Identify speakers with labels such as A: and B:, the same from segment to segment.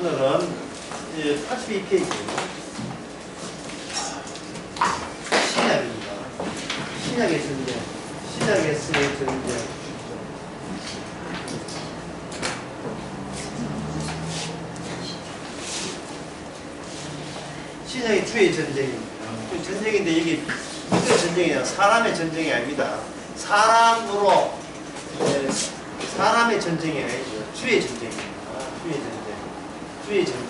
A: 오늘은 82페이지 신약입니다. 신약의 전쟁, 신약에서의 전쟁. 신약의 주의 전쟁입니다. 전쟁인데 이게 누구의 전쟁이냐? 사람의 전쟁이 아닙니다. 사람으로 사람의 전쟁이 아니죠. 주의 전쟁입니다. 주의 전쟁. 주의 전쟁.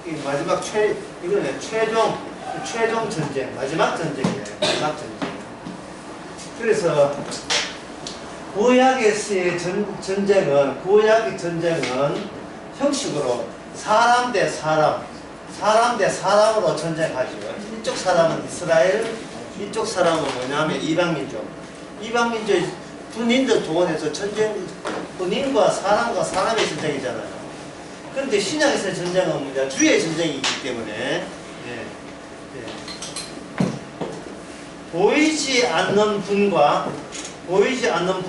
A: 이 마지막 이거는 최종 전쟁. 마지막 전쟁이에요. 마지막 전쟁. 그래서 구약에서의 전쟁은 구약의 전쟁은 형식으로 사람 대 사람으로 전쟁하죠. 이쪽 사람은 이스라엘, 이쪽 사람은 뭐냐면 이방민족. 이방민족 군인들 동원해서 전쟁, 군인과 사람의 전쟁이잖아요. 그런데 신약에서의 전쟁은 뭐냐? 주의 전쟁이기 때문에 보이지 않는 분과 보이지 않는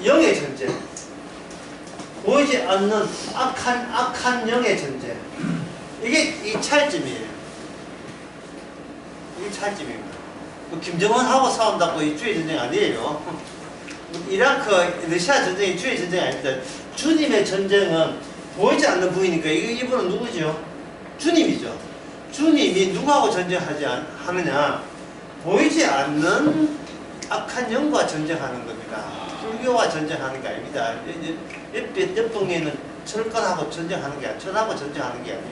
A: 영의 전쟁, 보이지 않는 악한 영의 전쟁. 이게 이 차이점이에요. 이게 차이점입니다. 뭐 김정은하고 싸운다고 이 주의 전쟁 아니에요. 이라크, 러시아 전쟁이 주의 전쟁이 아닙니다. 주님의 전쟁은 보이지 않는 분이니까 이분은 누구죠? 주님이죠. 주님이 누구하고 전쟁하지 하느냐? 보이지 않는 악한 영과 전쟁하는 겁니다. 불교와 전쟁하는 게 아닙니다. 옆 동네는 철권하고 전쟁하는 게 아니고, 전하고 전쟁하는 게 아니고,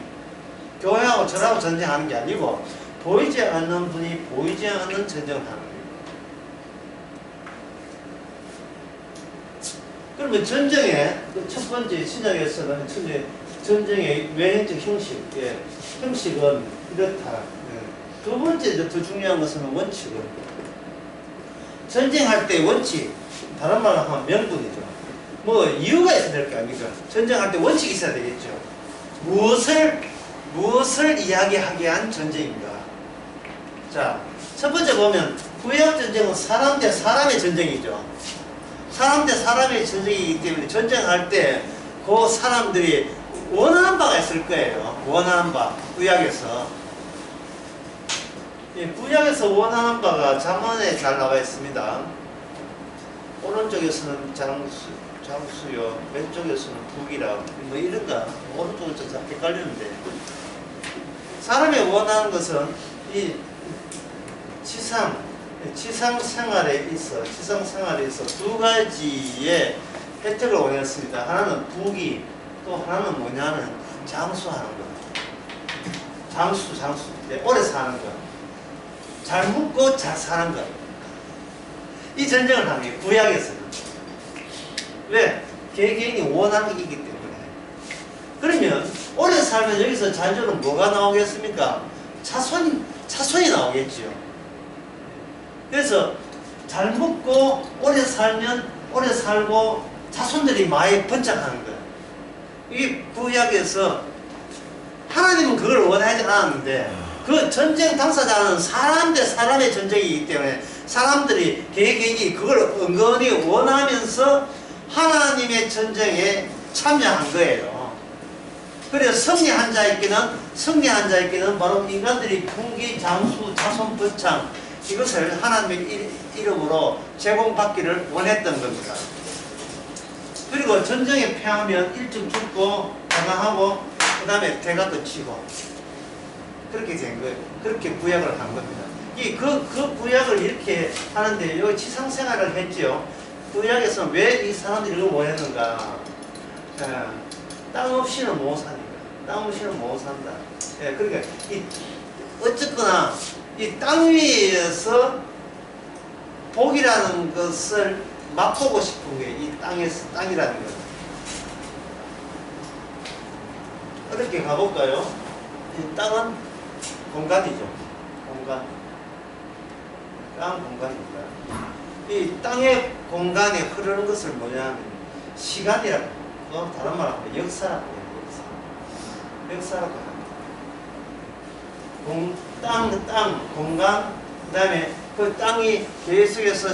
A: 교회하고 절하고 전쟁하는 게 아니고, 보이지 않는 분이 보이지 않는 전쟁을 하는 거예요. 그러면 전쟁의 첫 번째 신약에서는 전쟁의 외형적 형식, 형식은 이렇다. 두 번째 더 중요한 것은 원칙은 전쟁할 때 원칙, 다른 말로 하면 명분이죠. 뭐 이유가 있어야 될 거 아닙니까? 전쟁할 때 원칙이 있어야 되겠죠. 무엇을 이야기하게 한 전쟁인가? 자, 첫 번째 보면 구약 전쟁은 사람 대 사람의 전쟁이죠. 사람 대 사람의 전쟁이기 때문에 전쟁할 때 그 사람들이 원하는 바가 있을 거예요. 원하는 바. 구약에서. 구약에서 원하는 바가 잠언에 잘 나와 있습니다. 오른쪽에서는 장수요, 왼쪽에서는 북이라, 뭐 이런가. 오른쪽은 좀 헷갈리는데. 사람이 원하는 것은 이 지상 생활에 있어 두 가지의 혜택을 원했습니다. 하나는 부귀, 또 하나는 뭐냐면 장수하는 것. 장수. 오래 사는 것. 잘 묵고 잘 사는 것. 이 전쟁을 하는 게 구약에서는. 왜? 개개인이 원하는 게 있기 때문에. 그러면 오래 살면 여기서 자주로 뭐가 나오겠습니까? 자손이 나오겠지요. 그래서 잘 묵고 오래 살면 오래 살고 자손들이 많이 번창하는 거예요. 이 구약에서 하나님은 그걸 원하지 않았는데 그 전쟁 당사자는 사람 대 사람의 전쟁이기 때문에 사람들이 개개인이 그걸 은근히 원하면서 하나님의 전쟁에 참여한 거예요. 그래서 승리한 자에게는 바로 인간들이 풍기, 장수, 자손 번창 이것을 하나님의 이름으로 제공받기를 원했던 겁니다. 그리고 전쟁에 패하면 일찍 죽고 건강하고 그 다음에 대가 끝이고 그렇게 된 거예요. 그렇게 구약을 한 겁니다. 그 구약을 이렇게 하는데 여기 지상생활을 했지요. 구약에서 왜 이 사람들이 이걸 원했는가? 땅 없이는 못 사니까. 땅 없이는 못 산다. 그러니까 어쨌거나 이 땅 위에서 복이라는 것을 맛보고 싶은 게 이 땅이라는 것. 어떻게 가볼까요? 이 땅은 공간이죠. 땅 공간입니다. 이 땅의 공간에 흐르는 것을 뭐냐면 시간이라고, 다른 말로 하면 역사라고 해요. 역사라고 합니다. 땅, 공간, 그 다음에 그 땅이 계속해서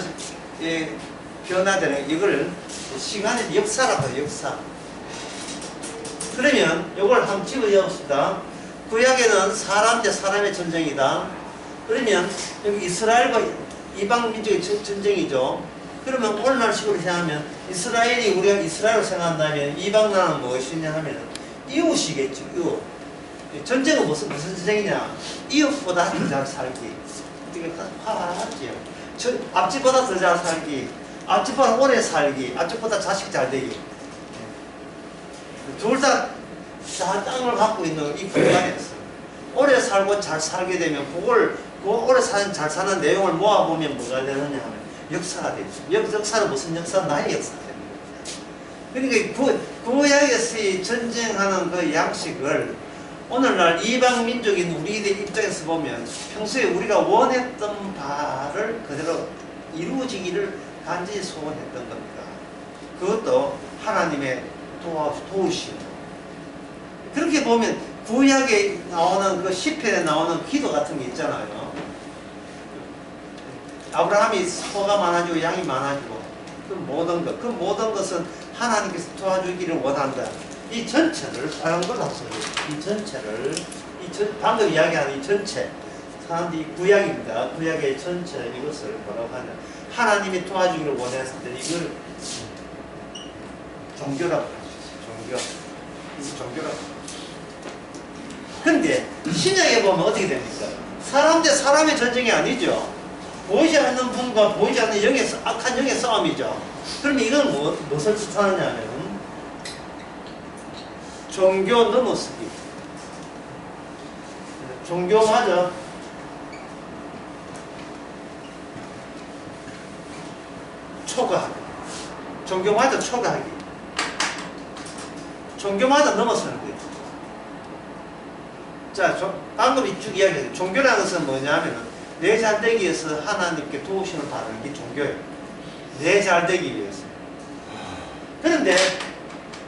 A: 변화되는 이걸 시간의 역사라고 해요. 역사. 그러면 이걸 한번 집어넣읍시다. 구약에는 사람 대 사람의 전쟁이다. 그러면 여기 이스라엘과 이방 민족의 전쟁이죠. 그러면 오늘날식으로 생각하면 이스라엘이 우리가 이스라엘로 생각한다면 이방 나라는 무엇이냐 하면 이웃이겠죠. 이웃. 전쟁은 무슨 전쟁이냐? 이웃보다 더 잘 살기. 이게 화하지요. 앞집보다 더 잘 살기. 앞집보다 오래 살기. 앞집보다 자식 잘 되기. 둘 다 땅을 갖고 있는 이 공간에서 오래 살고 잘 살게 되면 그걸 오래 잘 사는 내용을 모아보면 뭐가 되느냐 하면 역사가 되죠. 역사는 무슨 역사? 나의 역사가 됩니다. 그러니까 구약에서의 전쟁하는 그 양식을 오늘날 이방 민족인 우리들 입장에서 보면 평소에 우리가 원했던 바를 그대로 이루어지기를 간절히 소원했던 겁니다. 그것도 하나님의 도우심. 그렇게 보면 구약에 나오는 그 시편에 나오는 기도 같은 게 있잖아요. 아브라함이 소가 많아지고 양이 많아지고 그 모든 것은 하나님께서 도와주기를 원한다. 이 전체를 바람걸었어요. 이 전체를 방금 이야기하는 이 전체 사람들이 구약입니다. 구약의 전체 이것을 뭐라고 하냐? 하나님이 도와주기를 원했을 때 이걸 종교라고 할 수 있어요. 종교라고. 근데 신약에 보면 어떻게 됩니까? 사람 대 사람의 전쟁이 아니죠. 보이지 않는 분과 보이지 않는 악한 영의 싸움이죠. 그러면 이건 무엇을 뜻하느냐 하면 종교 넘어서기. 종교마저 초과하기. 종교마저 초과하기. 종교마저 넘어서는 거예요. 자, 방금 쭉 이야기했어요. 종교라는 것은 뭐냐면 내 잘되기 위해서 하나님께 도우심을 받는 게 종교예요. 내 잘되기 위해서. 그런데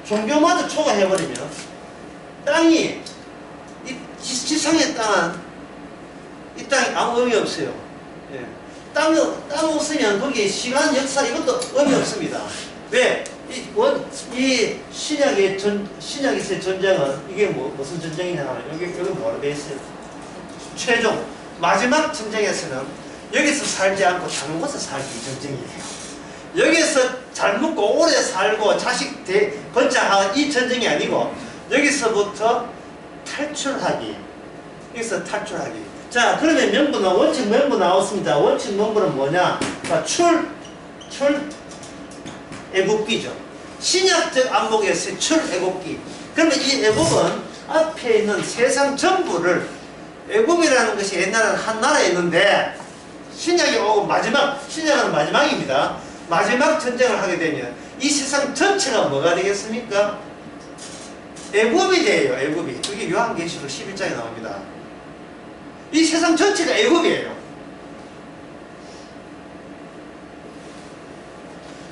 A: 종교마저 초과해버리면 땅이 이 지상의 땅은 이 땅이 아무 의미 없어요. 예. 땅 없으면 거기에 시간, 역사 이것도 의미 없습니다. 왜? 이 신약에서의 전쟁은 이게 무슨 전쟁이냐 하면 여기 뭐로 되어 있어요? 최종 마지막 전쟁에서는 여기서 살지 않고 다른 곳에 살기 전쟁이에요. 여기서 잘 먹고 오래 살고 자식 번창하는 이 전쟁이 아니고 여기서부터 탈출하기. 여기서 탈출하기. 자, 그러면 원칙 명분 나왔습니다. 원칙 명분은 뭐냐? 자, 애굽기죠. 신약적 안목에서의 출애굽기. 그러면 이 애굽은 앞에 있는 세상 전부를 애굽이라는 것이 옛날에는 한 나라였는데 신약이 오고 신약은 마지막입니다. 마지막 전쟁을 하게 되면 이 세상 전체가 뭐가 되겠습니까? 애굽이 돼요. 애굽이. 그게 요한계시록 11장에 나옵니다. 이 세상 전체가 애굽이에요.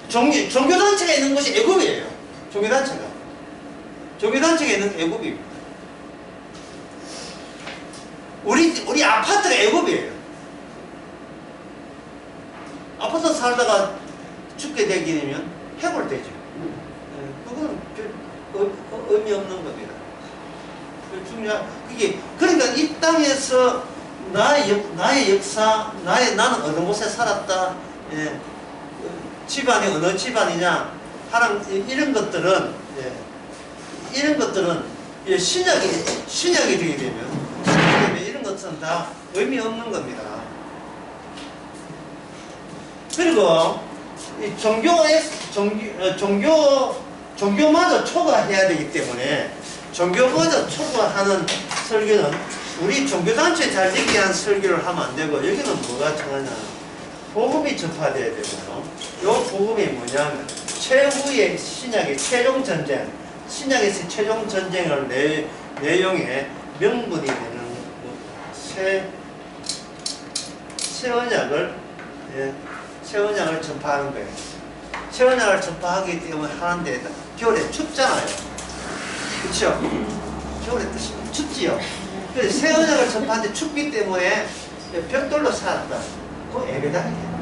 A: 종교단체가 있는 곳이 애굽이에요. 종교단체가 있는 애굽입니다. 우리 아파트가 애굽이에요. 아파트 살다가 죽게 되게 되면 해골되죠. 그건 의미 없는 겁니다. 그러니까 이 땅에서 나의 역사, 나는 어느 곳에 살았다. 예. 집안이 어느 집안이냐 이런 것들은 신약이 되게 되면 이런 것은 다 의미 없는 겁니다. 그리고 이 종교마저 초과해야 되기 때문에 종교마저 초과하는 설교는 우리 종교단체 잘 되기 위한 설교를 하면 안 되고 여기는 뭐가 중요하냐? 복음이 전파돼야 되고요. 이 복음이 뭐냐면 최후의 신약의 최종 전쟁, 신약에서 최종 전쟁을 내용의 명분이 되는 새 언약을 전파하는 거예요. 새 언약을 전파하기 때문에 하는데 겨울에 춥잖아요. 그렇죠? 겨울에 춥지요. 그래서 새 언약을 전파하는데 춥기 때문에 벽돌로 살았다. 그 예배당이에요.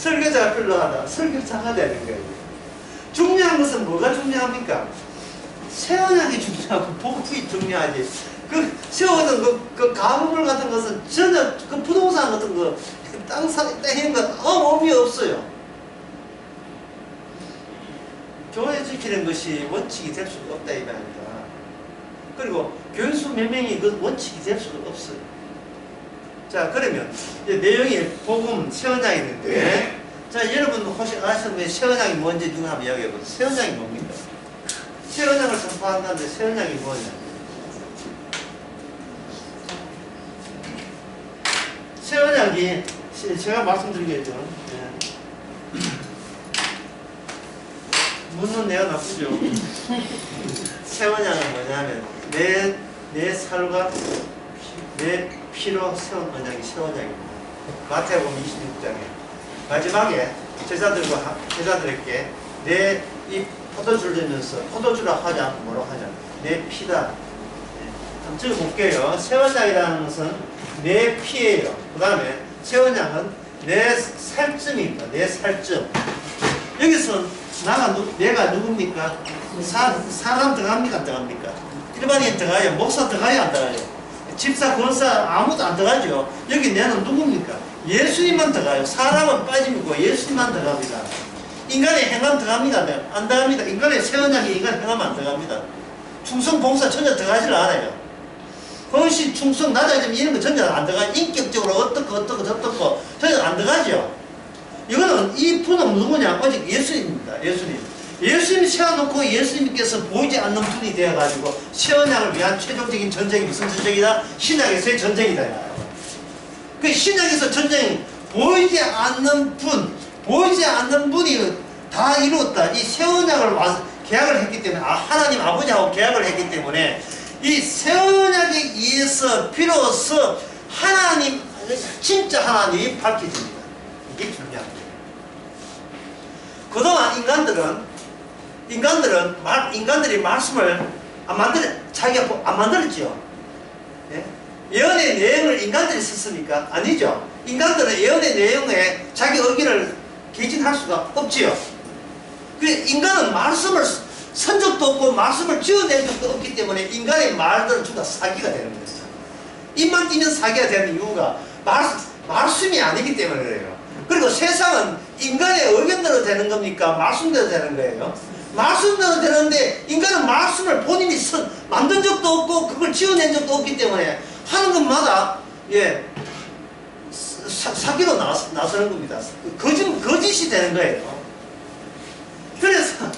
A: 설교자가 필요하다. 설교자가 되는 거예요. 중요한 것은 뭐가 중요합니까? 새 언약이 중요하고 복음이 중요하지. 그 세워둔 그 가물물 같은 것은 전혀 그 부동산 같은 거 땅 사는 거 의미 없어요. 교회 지키는 것이 원칙이 될 수가 없다 이 말입니다. 그리고 교인수 몇 명이 그 원칙이 될 수가 없어요. 자, 그러면 이제 내용이 복음 새 언약이 있는데, 자, 여러분 혹시 아시면 새 언약이 뭔지 누가 한번 이야기해보세요. 새 언약이 뭡니까? 새 언약을 선포한다는데 새 언약이 뭐냐? 새 언약이 제가 말씀드리겠죠. 네. 문은 내가 나쁘죠. 새 언약은 뭐냐면 내 살과 내 피로 세운 언약이 새 언약입니다. 마태복음 26장에 마지막에 제자들에게 내 이 포도주를 들면서 포도주라 하지 않고 뭐라고 하냐, 내 피다. 한번 적어볼게요. 새 언약이라는 것은 내 피예요. 그 다음에 새 언약은 내 살점입니다. 내 살점. 여기서 내가 누굽니까? 사람 들어갑니까? 안 들어갑니까? 일반인 들어가요? 목사 들어가요? 안 들어가요? 집사, 권사 아무도 안 들어가죠. 여기 내는 누굽니까? 예수님만 들어가요. 사람은 빠지고 예수님만 들어갑니다. 인간의 행함 들어갑니다? 안 들어갑니다. 인간의 새 언약이 인간의 행함 안 들어갑니다. 충성, 봉사 전혀 들어가질 않아요. 헌신, 충성, 낮아짐 이런 거 전혀 안 들어가요. 인격적으로 어떻고 전혀 안 들어가죠. 이거는 이 분은 누구냐? 오직 예수님입니다. 예수님 세워놓고 예수님께서 보이지 않는 분이 되어가지고 새 언약을 위한 최종적인 전쟁이 무슨 전쟁이다? 신약에서의 전쟁이다. 그 신약에서 전쟁이 보이지 않는 분이 다 이루었다. 이 새 언약을 계약을 했기 때문에, 하나님 아버지하고 계약을 했기 때문에 이 새 언약에 의해서 비로소 하나님, 진짜 하나님이 밝혀집니다. 이게 중요합니다. 그동안 인간들이 말씀을 자기가 안 만들었죠. 예? 예언의 내용을 인간들이 썼습니까? 아니죠. 인간들은 예언의 내용에 자기 의견을 개진할 수가 없지요. 그 인간은 말씀을 선 적도 없고 말씀을 지어낸 적도 없기 때문에 인간의 말들은 전부 다 사기가 되는 겁니다. 입만 띄면 사기가 되는 이유가 말씀이 아니기 때문에 그래요. 그리고 세상은 인간의 의견대로 되는 겁니까? 말씀대로 되는 거예요. 말씀대로 되는데 인간은 말씀을 본인이 만든 적도 없고 그걸 지어낸 적도 없기 때문에 하는 것마다 사기로 나서는 겁니다. 거짓이 되는 거예요. 그래서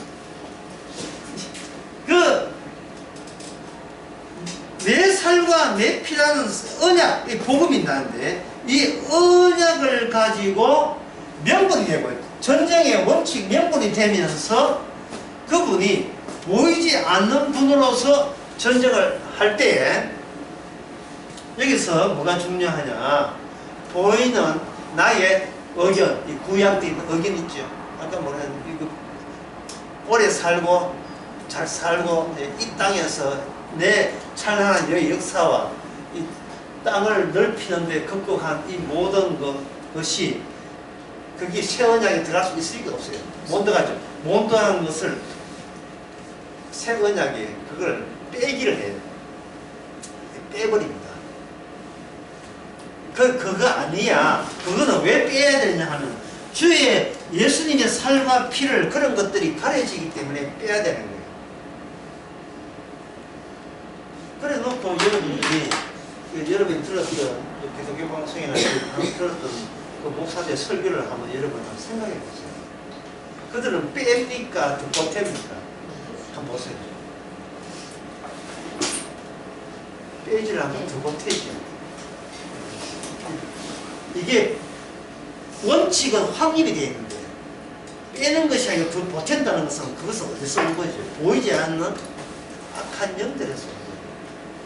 A: 내 살과 내 피라는 언약, 이 복음이 있는데 이 언약을 가지고 명분이 되고 전쟁의 원칙 명분이 되면서 그분이 보이지 않는 분으로서 전쟁을 할 때에 여기서 뭐가 중요하냐, 보이는 나의 의견, 이 구약되어 있는 의견 있죠. 아까 뭐냐면 오래 살고 잘 살고 이 땅에서 내 찬란한 여의 역사와 이 땅을 넓히는 데 극복한 이 모든 것이 그게 새 언약에 들어갈 수 있을 리가 없어요. 못 들어가죠. 못 들어가는 것을 새 언약에 그걸 빼기를 해요. 빼버립니다. 그거 아니야. 그거는 왜 빼야 되냐 하면 주의 예수님의 살과 피를 그런 것들이 가려지기 때문에 빼야 되는 거예요. 그래 놓고 여러분이 들었던 기독교 방송이나 들었던 그 목사들의 설교를 한번 여러분 한번 생각해 보세요. 그들은 뺍니까? 보탭니까? 한번 보세요. 빼지를 않으면 더 보태죠. 이게 원칙은 확립이 되어 있는데 빼는 것이 아니라 더 보탠다는 것은 그것은 어디서 온 거죠? 보이지 않는 악한 영들에서 온 거예요.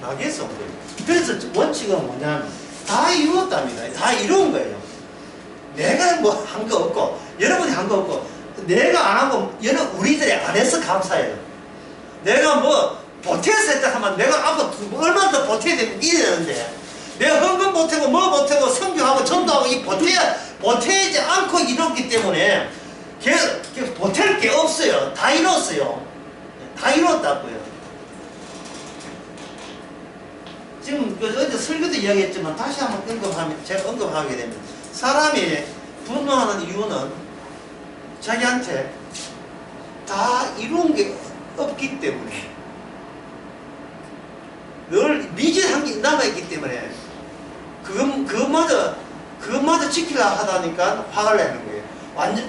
A: 마귀에서 온 거예요. 그래서 원칙은 뭐냐면 다 이루었답니다. 다 이루은 거예요. 내가 뭐 한 거 없고 여러분이 한 거 없고 내가 안 하고 우리들이 안 해서 감사해요. 내가 뭐 보태서 했다 하면 내가 앞으로 얼마나 더 보태야 되면 이래야 되는데 내가 헌금 보태고 뭐 보태고 성교하고 전도하고 이 보태야 보태지 않고 이뤘기 때문에 보탤 게 없어요. 다 이뤘어요. 다 이뤘다고요. 지금 어제 설교도 이야기했지만 다시 한번 제가 언급하게 되면 사람이 분노하는 이유는 자기한테 다 이룬 게 없기 때문에 늘 미진한 게 남아있기 때문에 그것마저 지키려 하다니까 화가 나는 거예요.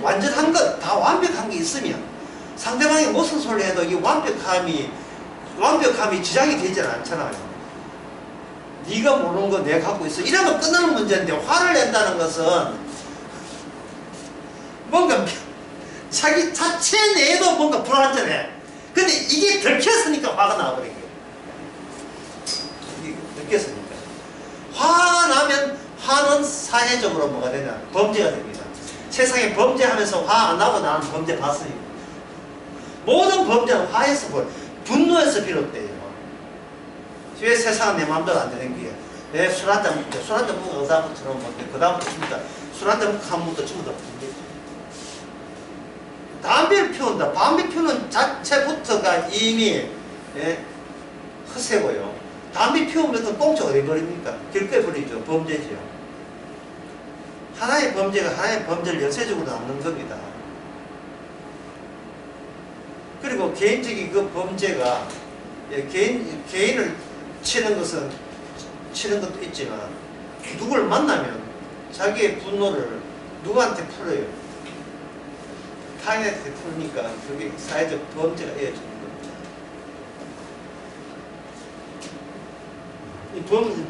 A: 완전한 것, 다 완벽한 게 있으면 상대방이 무슨 소리 해도 이 완벽함이 지장이 되질 않잖아요. 네가 모르는 거 내가 갖고 있어. 이러면 끝나는 문제인데 화를 낸다는 것은 뭔가 자기 자체 내에도 뭔가 불안전해. 근데 이게 들켰으니까 화가 나버린 거예요. 이게 들켰으니까. 화나면 화는 사회적으로 뭐가 되냐? 범죄가 됩니다. 세상에 범죄하면서 화 안 나고 나는 범죄 봤으니까. 모든 범죄는 화에서 분노에서 비롯돼요. 왜 세상은 내 마음대로 안 되는 게 왜 술 한잔 먹고 술 한잔 먹고 의사부처럼 먹고 그 다음부터 진짜 술 한잔 먹고 한 번도 전부 다 분개죠. 담배를 피운다. 담배 피우는 자체부터가 이미 허세고요. 담배 피우면 꽁초 어디 버립니까? 길거리에 버리죠. 범죄죠. 하나의 범죄가 하나의 범죄를 연쇄적으로 남는 겁니다. 그리고 개인적인 그 범죄가 개인을 치는 것도 있지만 누굴 만나면 자기의 분노를 누구한테 풀어요? 타인한테 풀으니까 그게 사회적 범죄가 이어지는 겁니다. 이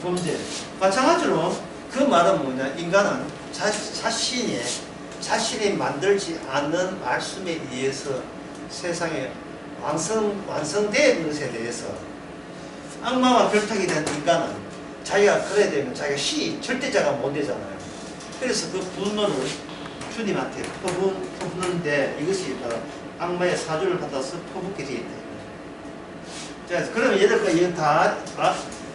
A: 범죄 마찬가지로 그 말은 뭐냐? 인간은 자신이 만들지 않는 말씀에 의해서 세상에 완성된 것에 대해서 악마와 결탁이 된 인간은 자기가 그래야 되면 자기가 절대자가 못 되잖아요. 그래서 그 분노를 주님한테 퍼붓는데 이것이 바로 악마의 사주를 받아서 퍼붓게 되어 있다. 자, 그러면 예를 들어 이거 다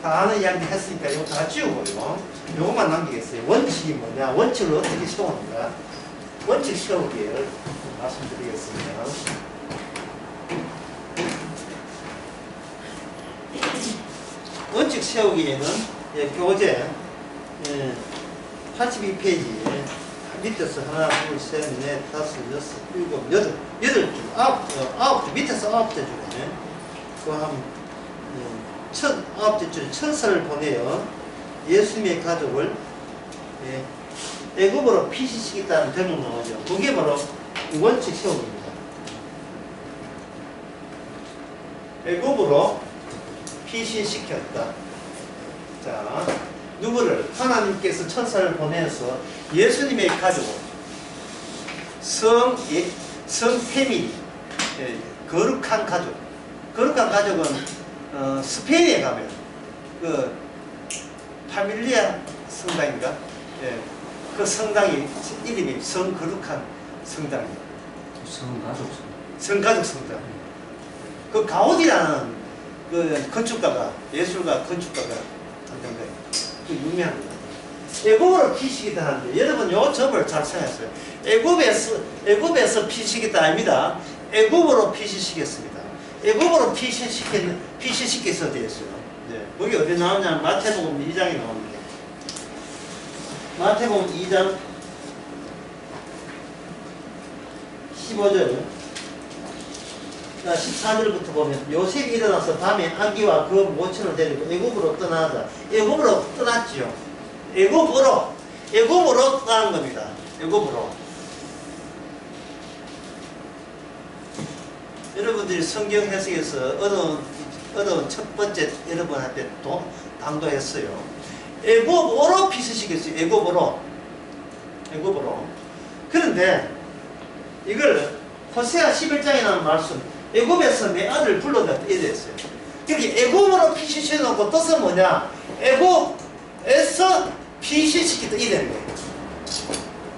A: 아는 이야기 했으니까 이거 다 지우고요. 요것만 남기겠어요. 원칙이 뭐냐? 원칙을 어떻게 세우는가? 원칙 세우기를 말씀드리겠습니다. 원칙 세우기에는 교재 82페이지 밑에서 하나, 둘, 셋, 넷, 다섯, 여섯, 일곱, 여덟 줄, 아홉 줄, 밑에서 아홉째 줄에 그 한 아홉째 줄에 천사를 보내어 예수님의 가족을 애굽으로 피신시키겠다는 제목 나오죠. 그게 바로 원칙 세우기입니다. 애굽으로 피신시켰다. 자, 누구를? 하나님께서 천사를 보내서 예수님의 가족, 성 패밀리, 거룩한 가족. 거룩한 가족은 스페인에 가면 그 파밀리아 성당인가? 그 성당이 이름이 성거룩한 성당이에요. 성가족 성당. 그 가우디라는 그 건축가가 예술가 건축가가 한다는 거예요. 그 유명합니다. 애굽으로 피시기다 하는데 여러분 요 점을 잘 생각했어요. 애굽에서 피시기다 아닙니다. 애굽으로 피시시켰습니다. 애굽으로 피시시켜서 되었어요. 네. 거기 어디 나오냐면 마태복음 2장에 나옵니다. 마태복음 2장 15절 14절부터 보면 요셉이 일어나서 밤에 아기와 그 모친을 데리고 애굽으로 떠나자. 애굽으로 떠났지요. 애굽으로 떠난 겁니다. 애굽으로. 여러분들이 성경 해석에서 어려운 첫 번째 여러분한테 당도했어요. 애굽으로 피신시켰어요. 애굽으로. 그런데 이걸 호세아 11장에 나온 말씀, 애굽에서 내 아들 불러다 이랬어요. 그렇게 애굽으로 피신시켜놓고 뜻은 뭐냐? 애굽에서 피신시켰다 이래는 거예요.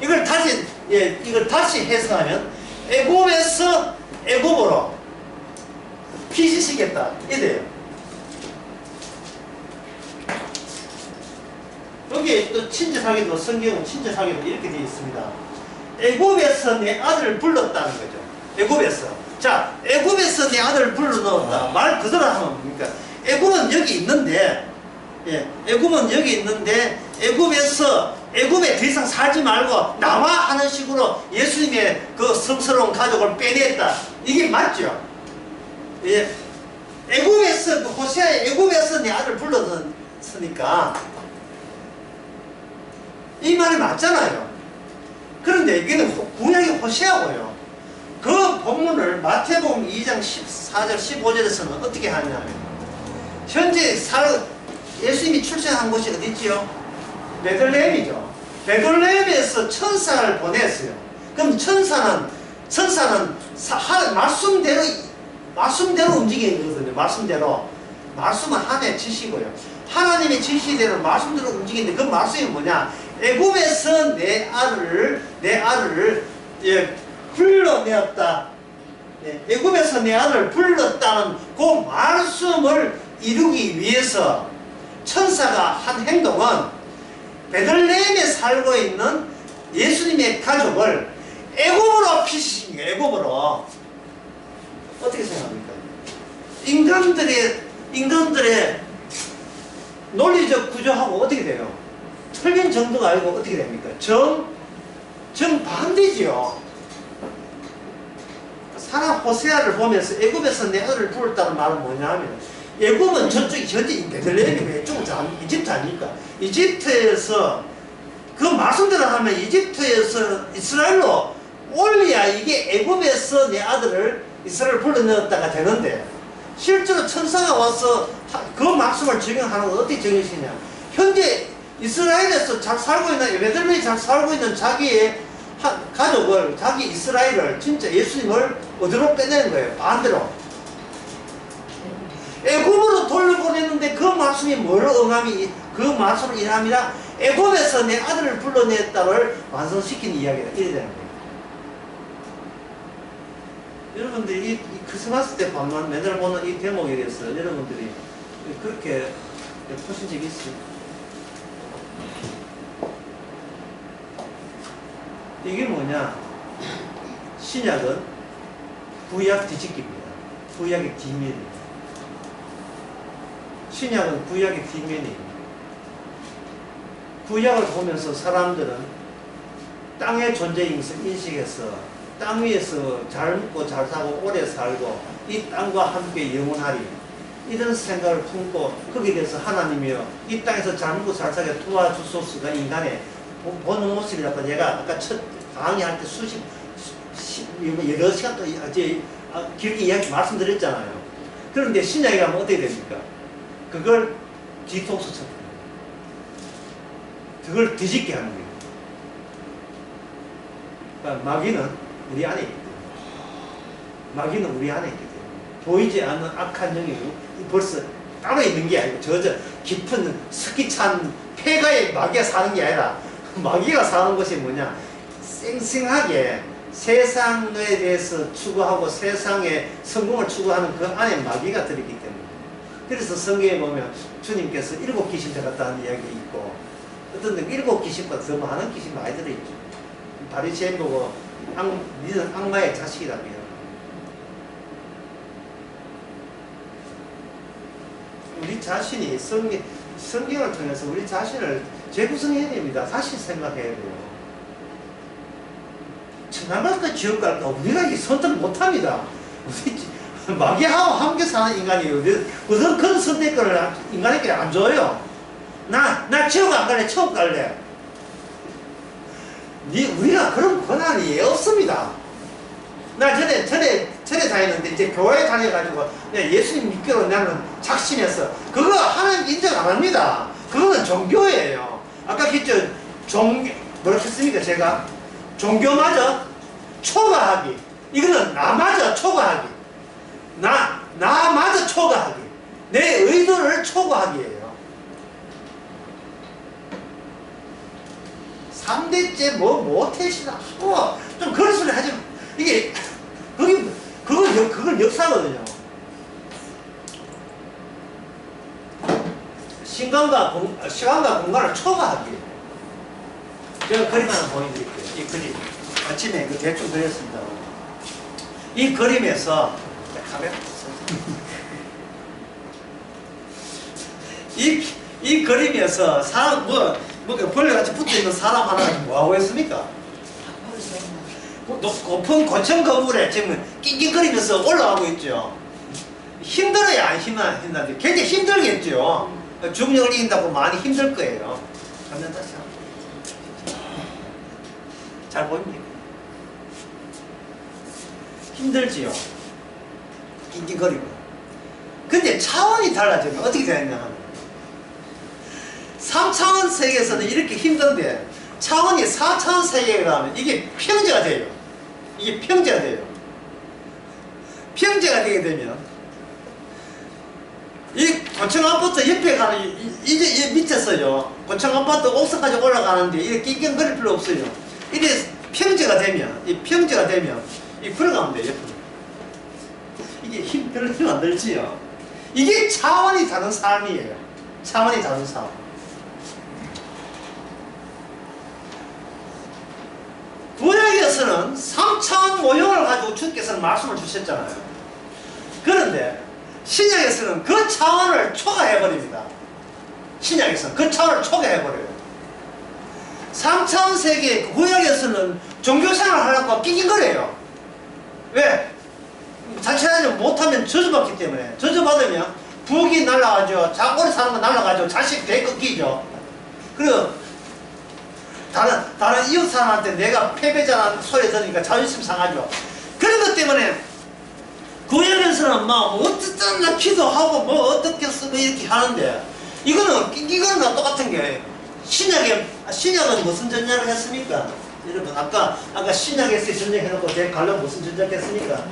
A: 이걸 다시 해석하면 애굽에서 애굽으로 피신시켰다 이래요. 여기 또 친절하게도 성경은 친절하게도 이렇게 되어 있습니다. 애굽에서 내 아들을 불렀다는 거죠. 애굽에서. 자, 애굽에서 내 아들을 불러넣었다. 말 그대로 하면 뭡니까? 애굽은 여기 있는데, 예, 애굽은 여기 있는데, 애굽에 더 이상 살지 말고 나와 하는 식으로 예수님의 그 성스러운 가족을 빼냈다. 이게 맞죠? 예. 애굽에서, 호세아의 애굽에서 내 아들을 불러넣었으니까, 이 말이 맞잖아요. 그런데 이게는 구약의 호세아고요. 그 본문을 마태복음 2장 14절 15절에서는 어떻게 하냐면, 현재 예수님이 출생한 곳이 어디지요? 베들레헴이죠. 베들레헴에서 천사를 보냈어요. 그럼 천사는 말씀대로 움직이는 거거든요. 말씀은 하나님의 지시고요. 하나님의 지시대로 말씀대로 움직이는데 그 말씀이 뭐냐? 애굽에서 내 아들을 예, 불러내었다. 예, 애굽에서 내 아들을 불렀다는 그 말씀을 이루기 위해서 천사가 한 행동은 베들레헴에 살고 있는 예수님의 가족을 애굽으로 피시십니까? 애굽으로. 어떻게 생각합니까? 인간들의 논리적 구조하고 어떻게 돼요? 틀린 정도가 아니고 어떻게 됩니까? 정반대지요. 사람 호세아를 보면서 애굽에서 내 아들을 부르다는 말은 뭐냐 하면, 애굽은 저쪽이 현재 베들레헴이 왼쪽은 이집트 아닙니까? 이집트에서 그 말씀대로 하면 이집트에서 이스라엘로 올려야 이게 애굽에서 내 아들을 이스라엘 불러넣었다가 되는데, 실제로 천사가 와서 그 말씀을 적용하는 건 어떻게 적용시냐? 현재 이스라엘에서 잘 살고 있는, 베들레헴이 잘 살고 있는 자기의 가족을, 자기 이스라엘을, 진짜 예수님을 어디로 빼내는 거예요? 반대로. 애굽으로 돌려보냈는데 그 말씀이 뭘 응함이, 그 말씀을 인함이라 애굽에서 내 아들을 불러냈다를 완성시킨 이야기다. 이래 되는 거예요. 여러분들이 이 크리스마스 때 맨날 보는 이 대목에 대해서 여러분들이 그렇게 보신 적이 있어요? 이게 뭐냐? 신약은 구약 뒤집기입니다. 구약의 뒷면입니다. 신약은 구약의 뒷면이에요. 구약을 보면서 사람들은 땅의 존재인 것을 인식해서 땅 위에서 잘 먹고 잘 사고 오래 살고 이 땅과 함께 영원하리, 이런 생각을 품고 거기에 대해서 하나님이요, 이 땅에서 잘 먹고 잘 살게 도와주소서가 인간의 보는 모습이라고 제가 아까 첫 강의할 때 여러 시간 또 길게 말씀드렸잖아요. 그런데 신약에 가면 어떻게 됩니까? 그걸 뒤통수 쳤다. 그걸 뒤집게 하는 거예요. 그러니까 마귀는 우리 안에 있기 때문에. 마귀는 우리 안에 있기 때문에. 보이지 않는 악한 영이 벌써 따로 있는 게 아니고 저 깊은 스키찬 폐가에 마귀가 사는 게 아니라, 마귀가 사는 것이 뭐냐? 쌩쌩하게 세상에 대해서 추구하고 세상의 성공을 추구하는 그 안에 마귀가 들어있기 때문에. 그래서 성경에 보면 주님께서 7 귀신 들었다는 이야기 있고, 어떤 데 7 귀신보다 더 많은 귀신 많이 들어있죠. 바리새인 보고 니는 악마의 자식이라고 해요. 우리 자신이 성경을 통해서 우리 자신을 재구성해야 됩니다. 다시 생각해야 돼요. 천당 갈까 지옥 갈까 우리가 이 선택을 못합니다. 우리 마귀하고 함께 사는 인간이에요. 우선 그런 선택권을 인간에게 안 줘요. 나 지옥 안 갈래, 천국 갈래. 우리가 그런 권한이 없습니다. 나 전에 다녔는데 이제 교회에 다녀가지고 예수님 믿기로 나는 작심해서, 그거 하나님 인정 안 합니다. 그거는 종교예요. 아까 했죠. 뭐라고 했습니까? 제가 종교마저 초과하기. 이거는 나마저 초과하기. 나마저 초과하기. 내 의도를 초과하기예요. 3대째 모태시다 하고 좀 그런 소리 하지 마. 이게 그걸 역사거든요. 시간과 공간을 초과하기. 제가 그림 하나 보여드릴게요. 이 그림. 아침에 그 대충 그렸습니다. 이 그림에서, 카메라 이 그림에서 사람, 벌레같이 붙어있는 사람 하나가 뭐하고 있습니까? 높은 고층 건물에 지금 낑낑거리면서 올라가고 있죠. 힘들어야 안 힘든데 굉장히 힘들겠죠. 중력을 이긴다고 많이 힘들 거예요. 화면 다시 한번. 잘 보입니까? 힘들지요. 낑낑거리고. 근데 차원이 달라지면 어떻게 되느냐 하면 3차원 세계에서는 이렇게 힘든데 차원이 4차원 세계에 가면 이게 평제가 돼요. 이게 평제가 돼요. 평제가 되게 되면 이 고층 아파트 옆에 가는 이제 이 밑에서요 고층 아파트 옥상까지 올라가는데 이게 낑낑거릴 필요 없어요. 이게 평제가 되면 이 걸어가면 돼요. 옆으로. 이게 별로 힘 안 들지요. 이게 차원이 다른 삶이에요. 차원이 다른 삶. 구약에서는 3차원 모형을 가지고 주께서는 말씀을 주셨잖아요. 그런데 신약에서는 그 차원을 초과해버립니다. 신약에서는 그 차원을 초과해버려요. 3차원 세계 구약에서는 종교생활을 하려고 낑낑거려요. 왜? 자체하지 못하면 저주받기 때문에. 저주받으면 부엌이 날아가죠. 오래 사는 거 날아가죠. 자식 배 꺾이죠. 그리고 다른 이웃 사람한테 내가 패배자라는 소리 들으니까 자존심 상하죠. 그런 것 때문에 구약에서는 막 어쨌든 나 기도하고 뭐 어떻게 쓰고 이렇게 하는데 이거는 똑같은 게 신약은 무슨 전쟁을 했습니까? 여러분 아까 신약에서 전쟁해놓고 제 관련 무슨 전쟁했습니까?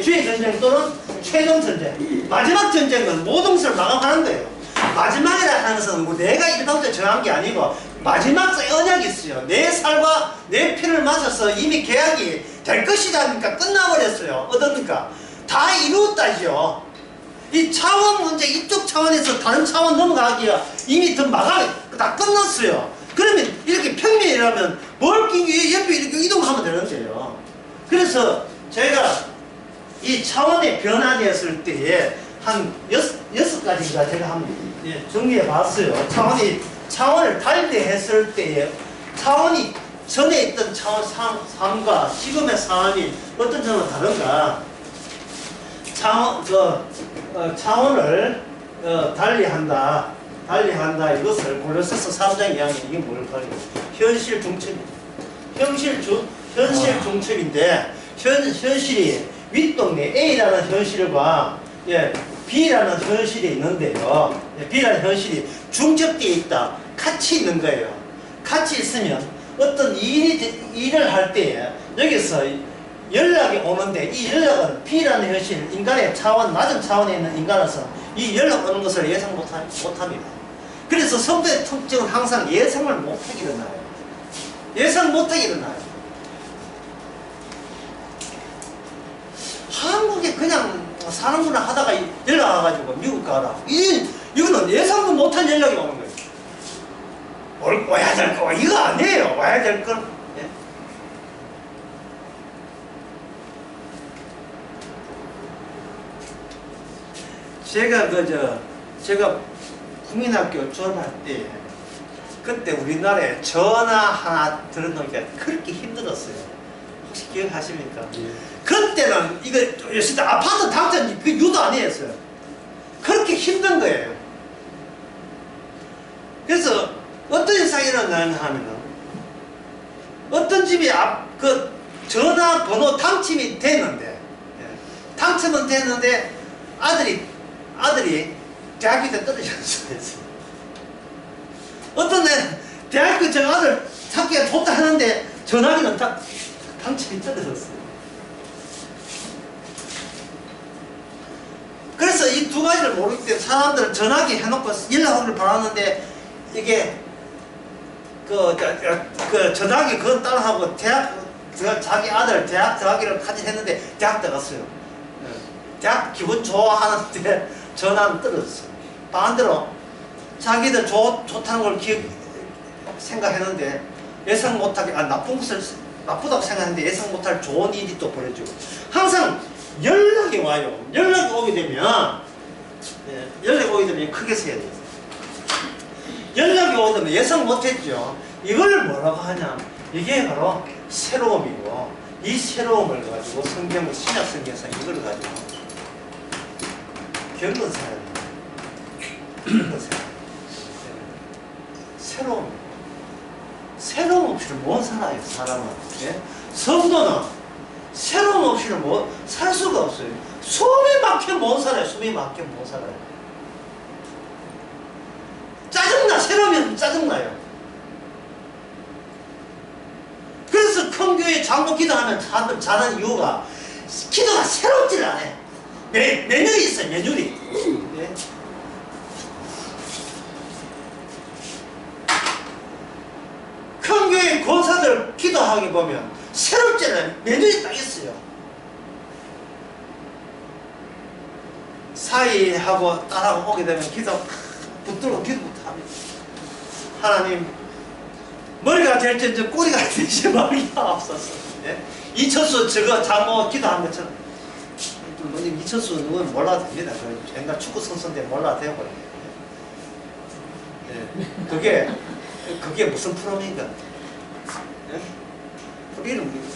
A: 주의 전쟁 또는 최종 전쟁. 마지막 전쟁은 모든 것을 마감하는 거예요. 마지막이라 하는 것은 뭐 내가 일방적으로 정한 게 아니고 마지막 언약이 있어요. 내 살과 내 피를 마셔서 이미 계약이 될 것이라니까 끝나버렸어요. 어떻습니까? 다 이루었다죠. 이 차원 문제 이쪽 차원에서 다른 차원 넘어가기가 이미 더 마감이 다 끝났어요. 그러면 이렇게 평면이라면 뭘 옆에 이렇게 이동하면 되는 거예요. 그래서 제가 이 차원의 변화되었을 때에 한 여섯 가지가 제가 한번 정리해 봤어요. 차원을 달리했을 때에 차원이 전에 있던 차원 삶과 지금의 삶이 어떤 점은 다른가? 차원을 달리한다 이것을 골로새서 3장 2장에 이게 뭘까요? 현실 중첩입니다. 현실 중첩인데 현실이 윗동네 A라는 현실과 B라는 현실이 있는데요. B라는 현실이 중첩되어 있다. 같이 있는 거예요. 같이 있으면 어떤 일을 할 때에 여기서 연락이 오는데 이 연락은 B라는 현실, 인간의 차원, 낮은 차원에 있는 인간으로서 이 연락 오는 것을 예상 못합니다. 그래서 성도의 특징은 항상 예상을 못하게 일어나요. 예상 못하게 일어나요. 한국에 그냥 사는구나 하다가 연락 와가지고 미국 가라. 이거는 예상도 못한 연락이 오는 거예요. 와야 될 거, 이거 아니에요. 와야 될 건. 예? 제가 국민학교 졸업할 때, 그때 우리나라에 전화 하나 들어놓으니까 그렇게 힘들었어요. 혹시 기억하십니까? 예. 그때는 요새 아파트 당첨 그 유도 아니었어요. 그렇게 힘든 거예요. 그래서 어떤 현상이 일어나냐 하면은 어떤 집이 전화번호 당첨이 됐는데 당첨은 됐는데 아들이 대학교 때 떨어졌어요. 어떤 애 대학교 저 아들 찾기가 좋다 하는데 전화기는 당첨이 떨어졌어요. 그래서 이 두 가지를 모르기 때문에 사람들은 전화기 해놓고 연락하기를 바라는데 이게 전화기 그건 따라하고 자기 아들 대학 들어가기를 가진했는데 대학 들어갔어요. 대학 기분 좋아하는데 전화는 떨어졌어요. 반대로 자기들 좋다는 걸 생각했는데 예상 못하게 나쁜 것을 나쁘다고 생각했는데 예상 못할 좋은 일이 또 벌어지고 항상 연락이 와요. 연락이 오게 되면 크게 세야 돼요. 연락이 오게 되면 예상 못했죠. 이걸 뭐라고 하냐? 이게 바로 새로움이고 이 새로움을 가지고 성경 신약 성경에서 이걸 가지고 경건사야 새로움 없이는 못 살아요. 사람은. 예? 성도는 새로움 없이는 살 수가 없어요. 숨이 막혀 못 살아요. 숨이 막혀 못 살아요. 짜증나. 새로움이 없으면 짜증나요. 그래서 큰 교회 장로 기도하면 잘하는 이유가 기도가 새롭지를 않아요. 매뉴얼이 있어요. 매뉴얼이. 예? 큰 교회 권사들 기도하게 보면 새롭지는 매뉴얼이 딱 있어요. 사이하고 딸하고 오게 되면 붙들고 기도부터 합니다. 하나님 머리가 될지 꼬리가 될지 머리가 없었어. 예? 이천수 저거 장모 기도한 것처럼 이천수 누구는 몰라도 됩니다. 옛날 축구 선수인데 몰라도 되고 예? 그게 무슨 프로입니까? 예? 프로는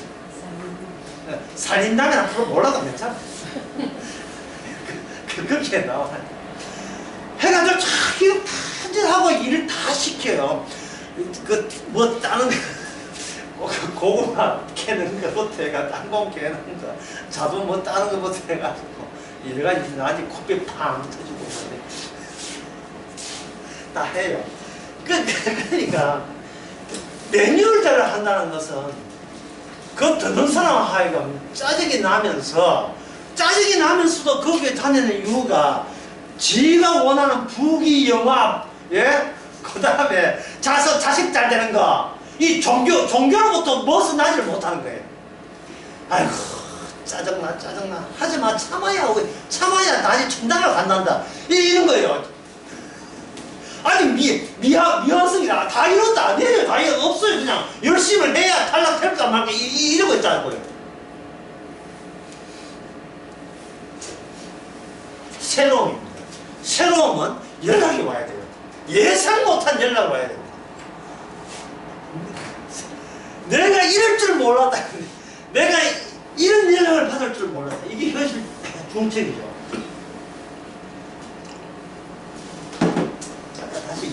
A: 살인당이나 프로 몰라도 괜찮아. 그렇게 나와요. 해가지고 자기 판질하고 일을 다 시켜요. 다른 고구마 캐는 것부터 해가 땅콩 캐는 거, 자두 다른 것부터 해가지고 일가지 나중에 코피 팡 터지고 다 해요. 그러니까 매뉴얼대로 한다는 것은 그 듣는 사람 하여금 짜증이 나면서도 거기에 다니는 이유가 지가 원하는 부귀영화, 예? 그 다음에 자식 잘 되는 거, 이 종교로부터 벗어나지를 못하는 거예요. 아이고, 짜증나. 하지마, 참아야 다시 천당을 간단다. 이런 거예요. 아니, 미완성이라 다 이런다. 아니에요. 다 없어요. 그냥 열심을 해야 탈락될까 말까 이러고 있다고요. 새로움입니다. 새로움은 연락이 와야 돼요. 예상 못한 연락이 와야 됩니다. 내가 이럴 줄 몰랐다. 내가 이런 연락을 받을 줄 몰랐다. 이게 현실 중책이죠. 잠깐 다시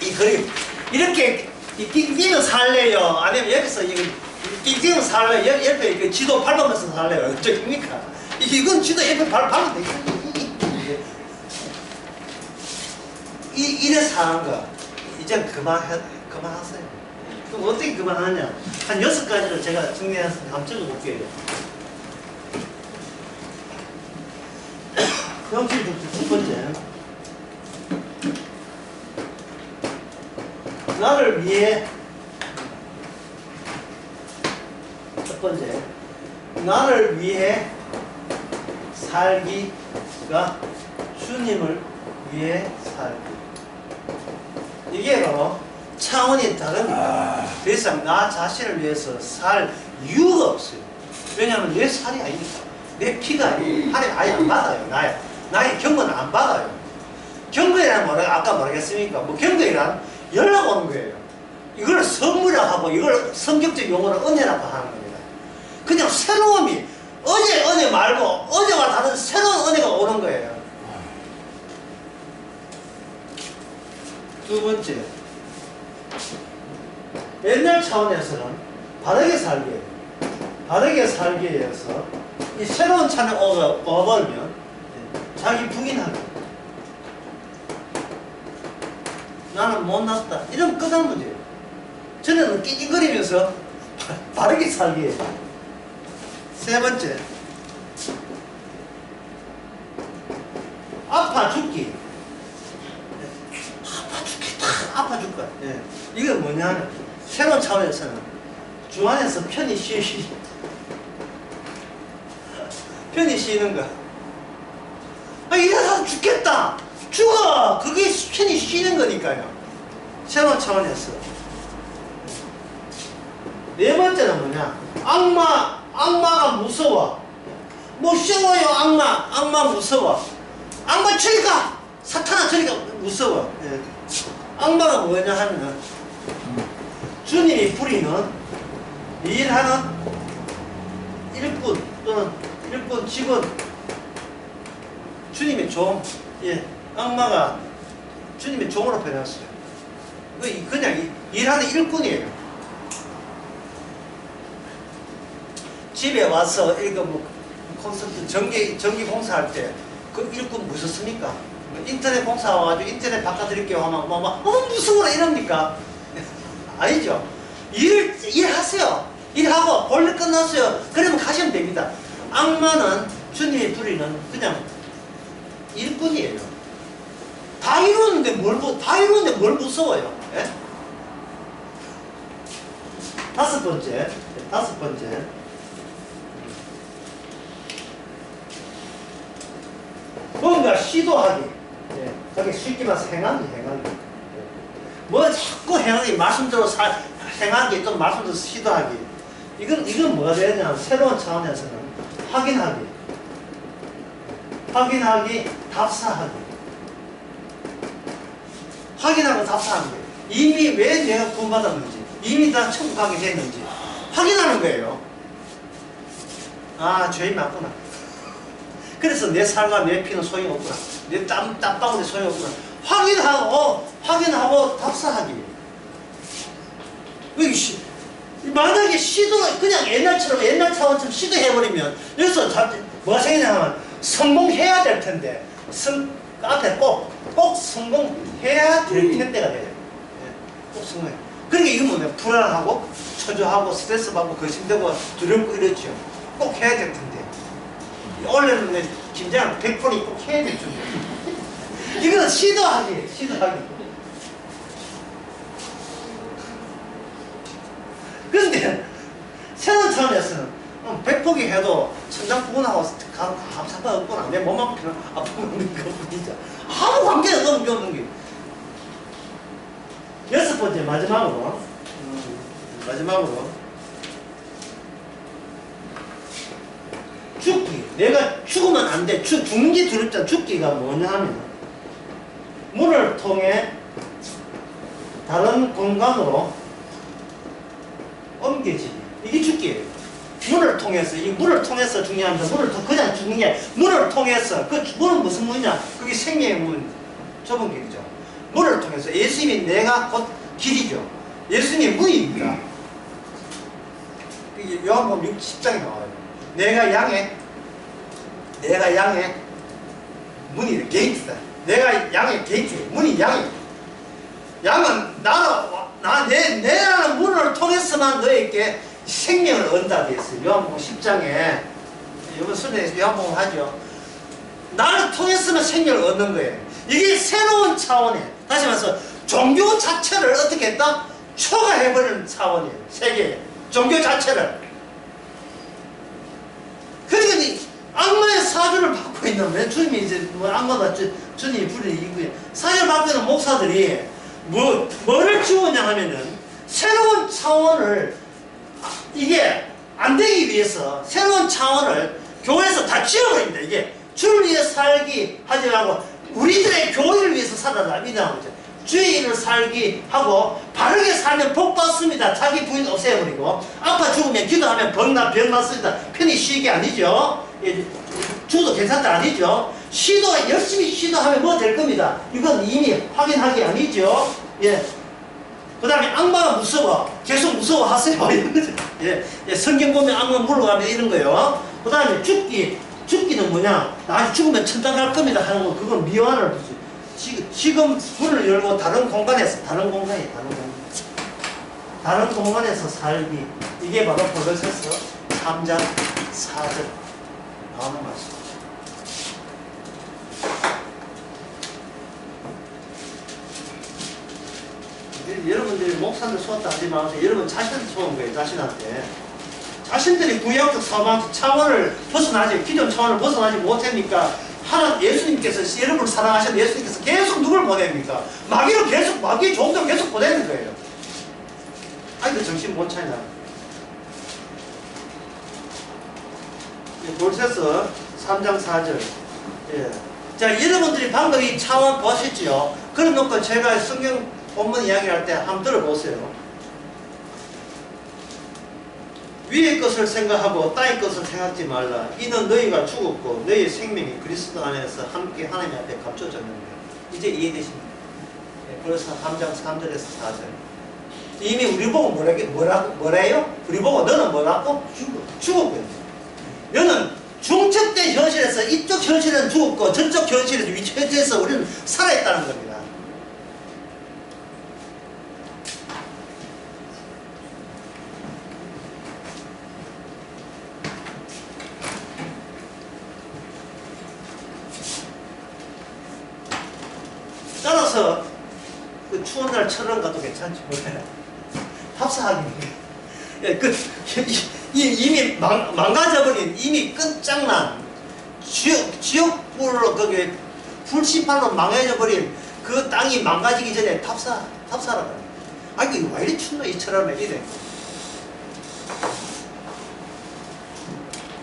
A: 이 그림 이렇게 끼면 살래요? 아니면 여기서 끼면 살래요? 옆에 이렇게 지도 밟으면서 살래요? 어떻습니까? 이건 지도 옆에 밟으면 되겠네. 이래서 하는 거 이제 그만하세요. 그럼 어떻게 그만하냐? 한 6가지를 제가 정리해서 한번 적어볼게요. 형식부터 첫 번째, 나를 위해 첫 번째, 나를 위해 살기가 주님을 위해 살기. 이게 바로 차원이 다릅니다. 더 이상 나 자신을 위해서 살 이유가 없어요. 왜냐하면 내 살이 아니니까. 내 피가 아니고 하나님 아예 안 받아요. 나의 경건은 안 받아요. 경건이란 아까 모르겠습니까? 경건이란 연락 오는 거예요. 이걸 선물이라고 하고 이걸 성격적 용어로 은혜라고 하는 겁니다. 그냥 새로움이 어제 은혜 말고 어제와 다른 새로운 은혜가 오는 거예요. 두 번째, 옛날 차원에서는 바르게 살기 위해서 이 새로운 차원에 와버리면 자기 부인하고 나는 못났다 이러면 끝난 문제예요. 저는 낑낑거리면서 바르게 살기 위해. 세 번째, 아파 죽기. 아파 죽 거야. 예. 이게 뭐냐면 새로운 차원에서는 주 안에서 편히 쉬는 거야. 이러다 죽겠다. 죽어! 그게 편히 쉬는 거니까요. 새로운 차원에서. 네 번째는 뭐냐? 악마가 무서워. 무서워요, 악마 무서워. 악마 저리가! 사탄아 저리가! 무서워. 예. 악마가 뭐냐 하면은, 주님이 부리는 일하는 일꾼 또는 일꾼 직원, 주님의 종, 예. 악마가 주님의 종으로 변했어요. 그냥 일하는 일꾼이에요. 집에 와서 이거 뭐 콘서트 전기 공사할 때 그 일꾼 무섭습니까? 인터넷 공사 와가지고 인터넷 바꿔드릴게요 하면 무서워라 이럽니까? 아니죠. 일하세요. 일하고 볼일 끝났어요. 그러면 가시면 됩니다. 악마는 주님이 부리는 그냥 일꾼이에요. 다 이루는데 뭘 무서워요? 예? 다섯 번째. 뭔가 시도하기. 예. 저게 쉽게 말해서 행하기. 뭐 자꾸 행하기, 말씀대로 행하기, 또 말씀대로 시도하기. 이건 뭐가 되느냐? 새로운 차원에서는 확인하기, 답사하기. 확인하고 답사하는 거예요. 이미 왜 내가 구원받았는지, 이미 다 천국 가게 됐는지 확인하는 거예요. 아, 죄인 맞구나. 그래서 내 살과 내 피는 소용없구나. 내 땀방울이 소용없구나. 확인하고 답사하기. 만약에 그냥 옛날 차원처럼 시도해버리면, 여기서 뭐가 생기냐 하면, 성공해야 될 텐데, 앞에 꼭 성공해야 될 텐데가 돼요. 꼭 성공해. 그러니까 이건 뭐냐, 불안하고, 초조하고, 스트레스 받고, 거심되고, 두렵고 이렇죠. 꼭 해야 될 텐데. 원래는 김장 100% 꼭 해야 될 텐데. 이거는 시도하기. 그런데 새로운 차원에서는 100포기 해도 천장 부근하고 상관없구나. 내 몸 아프면 아프면 그것뿐이죠. 아무 관계가 없는 게. 여섯 번째 마지막으로 죽기. 내가 죽으면 안 돼. 죽는 게 두렵잖아. 죽기가 뭐냐 하면 문을 통해 다른 공간으로 옮겨지기. 이게 죽기예요. 문을 통해서 중요합니다. 그냥 죽는 게 문을 통해서. 그 문은 무슨 문이냐? 그게 생명의 문, 좁은 길이죠. 문을 통해서. 예수님이 내가 곧 길이죠. 예수님이 문입니다. 요한복음 10장에 나와요. 내가 양의 문이 게이트다. 내가 양의 게이트, 문이 양이. 양은 내라는 문을 통해서만 너에게 생명을 얻는다 되었어요. 요한복음 10장에 이번 순회에서 요한복음 하죠. 나를 통해서만 생명을 얻는 거예요. 이게 새로운 차원이에요. 다시 말해서 종교 자체를 어떻게 했다? 초과해버리는 차원이에요. 세계에 종교 자체를. 그러니까 악마의 사주를 받고 있는, 주님이 이제 악마가 주님이 부리는 이구에 사주를 받고 있는 목사들이 뭐를 지우냐 하면은 새로운 차원을, 이게 안 되기 위해서 새로운 차원을 교회에서 다 지워버립니다. 이게 주를 위해 살기 하지 말고 우리들의 교회를 위해서 살아라 이라는 거죠. 주의 일을 살기 하고, 바르게 살면 복 받습니다. 자기 부인 없애버리고, 아파 죽으면 기도하면 병 낫습니다. 편히 쉬기 아니죠. 죽어도 괜찮다 아니죠. 열심히 시도하면 뭐 될 겁니다. 이건 이미 확인하기 아니죠. 예. 그 다음에 악마가 무서워. 계속 무서워하세요. 이런 거죠. 예. 성경 보면 악마 물러가면 이런 거예요. 그 다음에 죽기는 뭐냐? 나 죽으면 천당 갈 겁니다 하는 거, 그건 미완을 보지. 지금 문을 열고 다른 공간에서 살기. 이게 바로 골로새서 3장 4절 나오는 말씀이죠. 여러분들이 목사들 소원도 하지 마세요. 여러분 자신한테 소원 거예요. 자신들이 구약적 차원을 벗어나지, 기존 차원을 벗어나지 못하니까 하나님 예수님께서 여러분을 사랑하신 예수님께서 계속 누굴 보냅니까? 마귀를 계속 마귀의 종들을 계속 보내는 거예요. 아이고 정신 못 차리나. 골세서 3장 4절. 예. 자, 여러분들이 방금 이 차원 보셨지요? 그래 놓고 제가 성경 본문 이야기할 때 한번 들어보세요. 위의 것을 생각하고 땅의 것을 생각지 말라. 이는 너희가 죽었고 너희의 생명이 그리스도 안에서 함께 하나님 앞에 감춰졌느니라. 이제 이해되십니까? 예, 그래서 3장 3절에서 4절. 이미 우리 보고 뭐래요? 우리 보고 너는 뭐라고? 죽었거든요. 너는 중첩된 현실에서 이쪽 현실은 죽었고 저쪽 현실에서 위치에서 우리는 살아있다는 겁니다. 따라서 그 추운 날 철원 가도 괜찮지 몰라요. 합사하기입니다. 예, 이미 망가져버린, 이미 끝장난 지옥불로 거기 불심판으로 망해져버린 그 땅이 망가지기 전에 탑사라고. 아이고 이거 왜 이리 춥노 이 철원에 이래.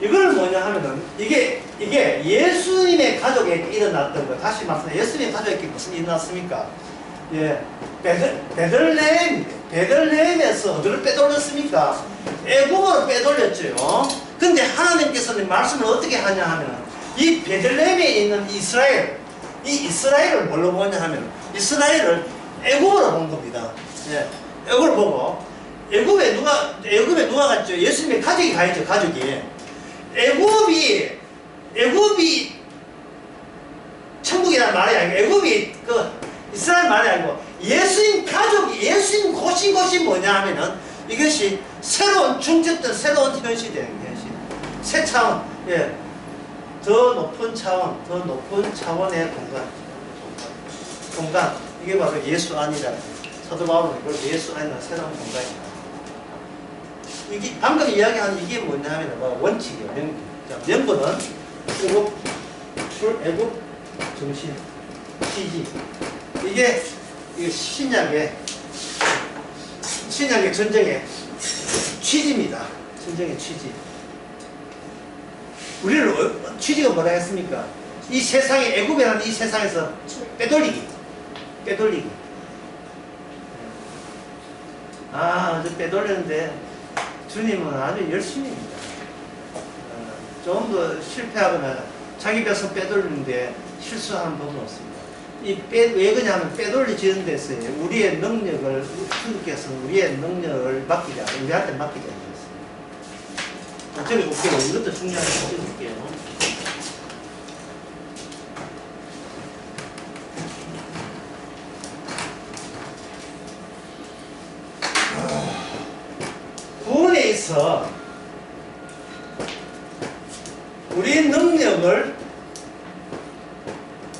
A: 이거는 뭐냐 하면은 이게 예수님의 가족에게 일어났던 거. 다시 말씀해, 예수님의 가족에게 무슨 일이 일어났습니까? 예, 베들레헴에서 어디를 빼돌렸습니까? 애국으로 빼돌렸죠. 근데 하나님께서는 말씀을 어떻게 하냐 하면 이 베들레헴에 있는 이스라엘, 이 이스라엘을 뭘로 보냐 하면 이스라엘을 애국으로 본 겁니다. 예, 애국을 보고 애국에 누가 갔죠? 예수님의 가족이 가야죠. 가족이. 애굽이 천국이라는 말이 아니고 애굽이 그 이스라엘 말이 아니고 예수님 가족이 예수님 곳이 뭐냐 하면은 이것이 새로운 중첩된 새로운 현실이 되는 거예요. 현실. 새 차원, 예, 더 높은 차원의 공간. 이게 바로 예수 안이라는 거예요. 사도 바울은 이걸 예수 안이라는 새로운 공간입니다. 이게 방금 이야기한 이게 뭐냐면 원칙이에요. 명분은 애국 정신 취지. 이게 신약의 전쟁의 취지입니다. 전쟁의 취지. 우리를 취지가 뭐라 했습니까? 이 세상에 애국이라는 이 세상에서 빼돌리기. 아주 빼돌렸는데 주님은 아주 열심입니다. 좀 더 실패하거나 자기 벼슬 빼돌리는데 실수하는 법은 없습니다. 왜 그러냐면 빼돌리지는 데서 우리의 능력을 주님께서는 우리의 능력을 맡기자, 우리한테 맡기자 했습니다. 저기 볼게요. 이것도 중요한 거 볼게요. 구원에 있어 우리의 능력을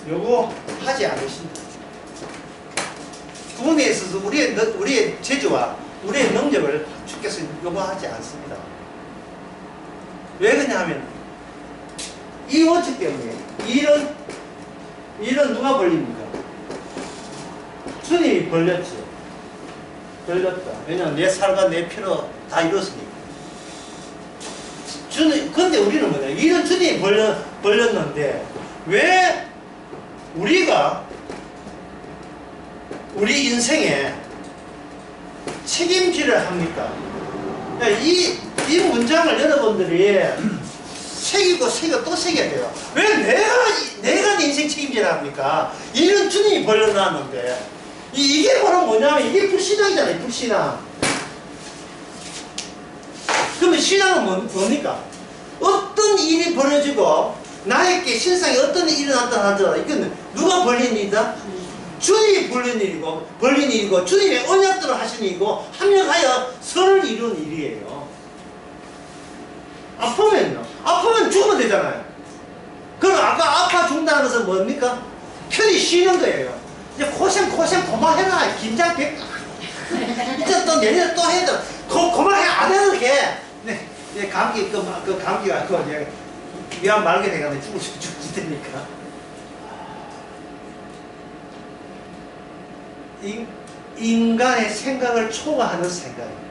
A: 요구하지 않으신다. 구원에 있어서 우리의 재주와 우리의 능력을 주께서 요구하지 않습니다. 왜 그러냐 하면 이 원칙 때문에 일은 누가 벌립니까? 주님이 벌렸지. 벌렸다. 왜냐하면 내 살과 내 피로 다 이뤘으니까. 근데 우리는 뭐냐? 일은 주님이 벌렸는데 왜 우리가 우리 인생에 책임지를 합니까? 이 문장을 여러분들이 새기고 또 새겨야 돼요. 왜 내가 내 인생 책임지를 합니까? 일은 주님이 벌려놨는데 이게 바로 뭐냐면 이게 불신앙이잖아요. 불신앙. 그러면 신앙은 뭡니까? 어떤 일이 벌어지고 나에게 신상에 어떤 일이 일어났다 하더라도 이건 누가 벌린 일이다? 주님이 벌린 일이고 주님의 언약대로 하신 일이고 합력하여 선을 이룬 일이에요. 아프면 죽으면 되잖아요. 그럼 아까 아파 죽는다는 것은 뭡니까? 편히 쉬는 거예요. 이제 고생 그만해라. 긴장 백 이제 또 내년에 또 해야 돼. 그만해 안 해도 돼. 네, 감기 감기가 기왕 말게 돼가면 죽을 테니까. 인간의 생각을 초과하는 생각이에요.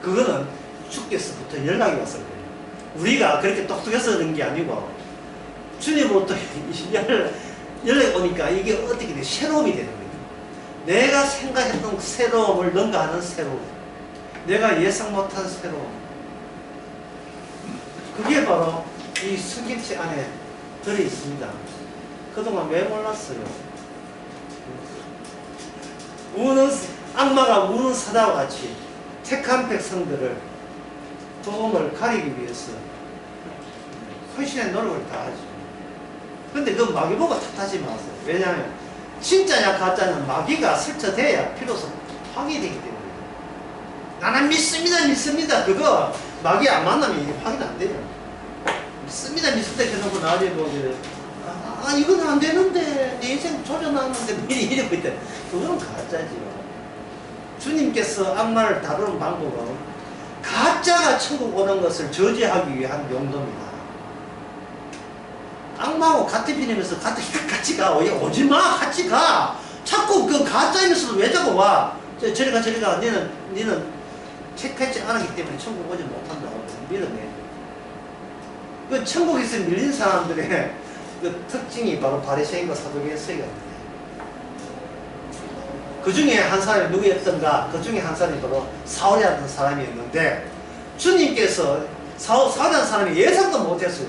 A: 그거는 주께서부터 연락이 왔을 거예요. 우리가 그렇게 똑똑해서 그런 게 아니고 주님으로부터 연락이 오니까 이게 어떻게 돼? 새로움이 되는 거예요. 내가 생각했던 새로움을 능가하는 새로움, 내가 예상 못한 새로움, 그게 바로 이 성경책 안에 들어있습니다. 그동안 왜 몰랐어요? 악마가 우는 사자와 같이 택한 백성들을 복음을 가리기 위해서 헌신의 노력을 다하죠. 근데 그 마귀 보고 탓하지 마세요. 왜냐하면 진짜냐 가짜냐 마귀가 설쳐돼야 비로소 확인되기 때문에. 나는 믿습니다. 그거 마귀 안 만나면 이게 확인 안 돼요. 믿습니다 해놓고 나중에 보게 이건 안 되는데 내 인생 조져놨는데 미리 이러고 있대. 그거는 가짜지요. 주님께서 악마를 다루는 방법은 가짜가 천국 오는 것을 저지하기 위한 용도입니다. 악마하고 같은 편이면서 같이 가. 오지마 같이 가. 자꾸 그 가짜이면서도 왜 자꾸 와. 저리 가. 니는 체크하지 않았기 때문에 천국 오지 못한다고 밀어내. 그 천국에서 밀린 사람들의 그 특징이 바로 바리새인과 사두개인세가. 그 중에 한 사람이 누구였던가? 그 중에 한 사람이 바로 사울이라는 사람이었는데, 주님께서 사울이라는 사람이 예상도 못했어요.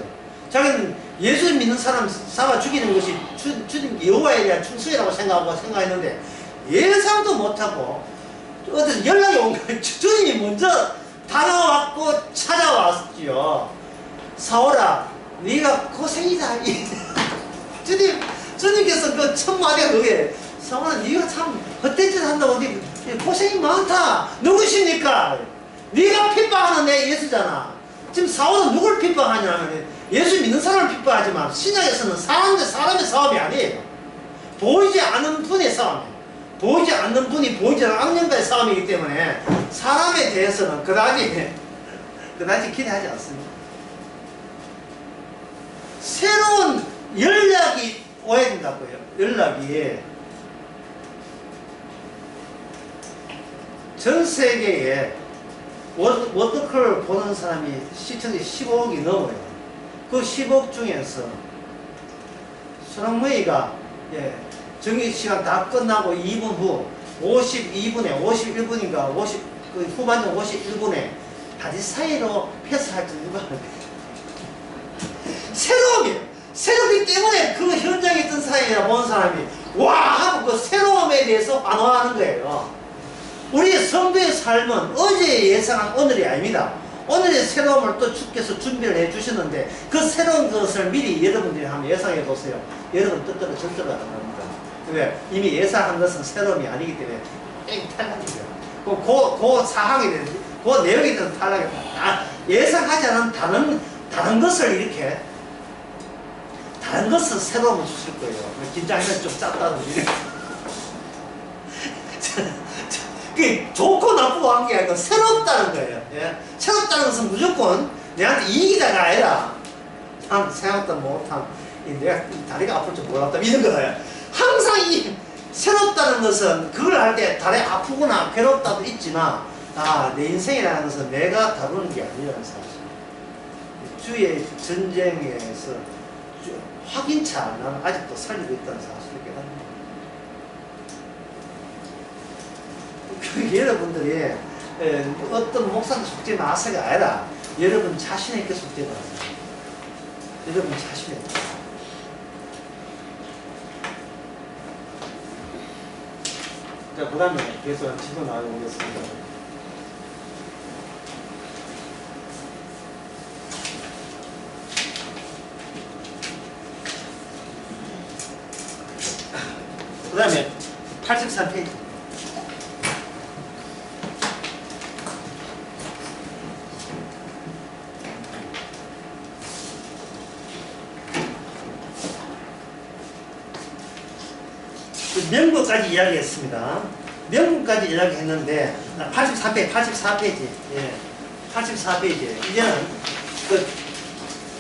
A: 자기는 예수 믿는 사람 잡아 죽이는 것이 주님 여호와에 대한 충성이라고 생각했는데 예상도 못하고 어디서 연락이 온 거예요. 주님이 먼저 다가왔고 찾아왔지요. 사울아, 네가 고생이다. 주님께서 그 첫 마디가 그게, 사울아, 네가 참 헛된 짓 한다고 고생이 많다. 누구십니까? 네가 핍박하는 내 예수잖아. 지금 사울은 누굴 핍박하냐면 예수 믿는 사람을 핍박하지만 신약에서는 사람의 싸움이 아니에요. 보이지 않는 분의 싸움이에요. 보이지 않는 분이 보이지 않는 악령과의 싸움이기 때문에 사람에 대해서는 그다지 기대하지 않습니다. 새로운 연락이 오야 된다고요. 연락이 전 세계에 워드컬을 보는 사람이 시청자 15억이 넘어요. 그 15억 중에서 수락모의가 정기시간 다 끝나고 2분 후 52분에 51분인가 그 후반전 51분에 다리 사이로 패스할 줄 누가 알아요? 새로움이에요. 새롭기 때문에 그 현장에 있던 사이에 본 사람이 와 하고 그 새로움에 대해서 환호하는 거예요. 우리의 성도의 삶은 어제 예상한 오늘이 아닙니다. 오늘의 새로움을 또 주께서 준비를 해주셨는데 그 새로운 것을 미리 여러분들이 한번 예상해 보세요. 여러분 뜻대로 절대로 안 합니다. 왜? 이미 예상한 것은 새로움이 아니기 때문에 탈락이죠. 그 사항에 대해서 그 내용에 대해서 탈락이다. 예상하지 않은 다른 것을 이렇게 다른 것은 새로움을 주실 거예요. 긴장하면 좀 짰다든지. 그게 좋고 나쁘고 한 게 아니고 새롭다는 거예요. 예? 새롭다는 것은 무조건 내한테 이익이다가 아니라 참 생각도 못한 내가 다리가 아플 줄 몰랐다 이런 거예요. 항상 이 새롭다는 것은 그걸 할 때 다리 아프거나 괴롭다도 있지만 내 인생이라는 것은 내가 다루는 게 아니라는 사실. 주의 전쟁에서 확인차 나는 아직도 살리고 있다는 사실을 깨닫는 거예요. 여러분들이 어떤 목사한테 속지 마세가 아니라 여러분 자신에게 속지 마세요. 여러분 자신에게. 자, 그 다음에 계속 치고 나가보겠습니다. 그 다음에 83페이지. 명분까지 이야기했습니다. 명분까지 이야기했는데 84페이지. 예, 84페이지. 이제는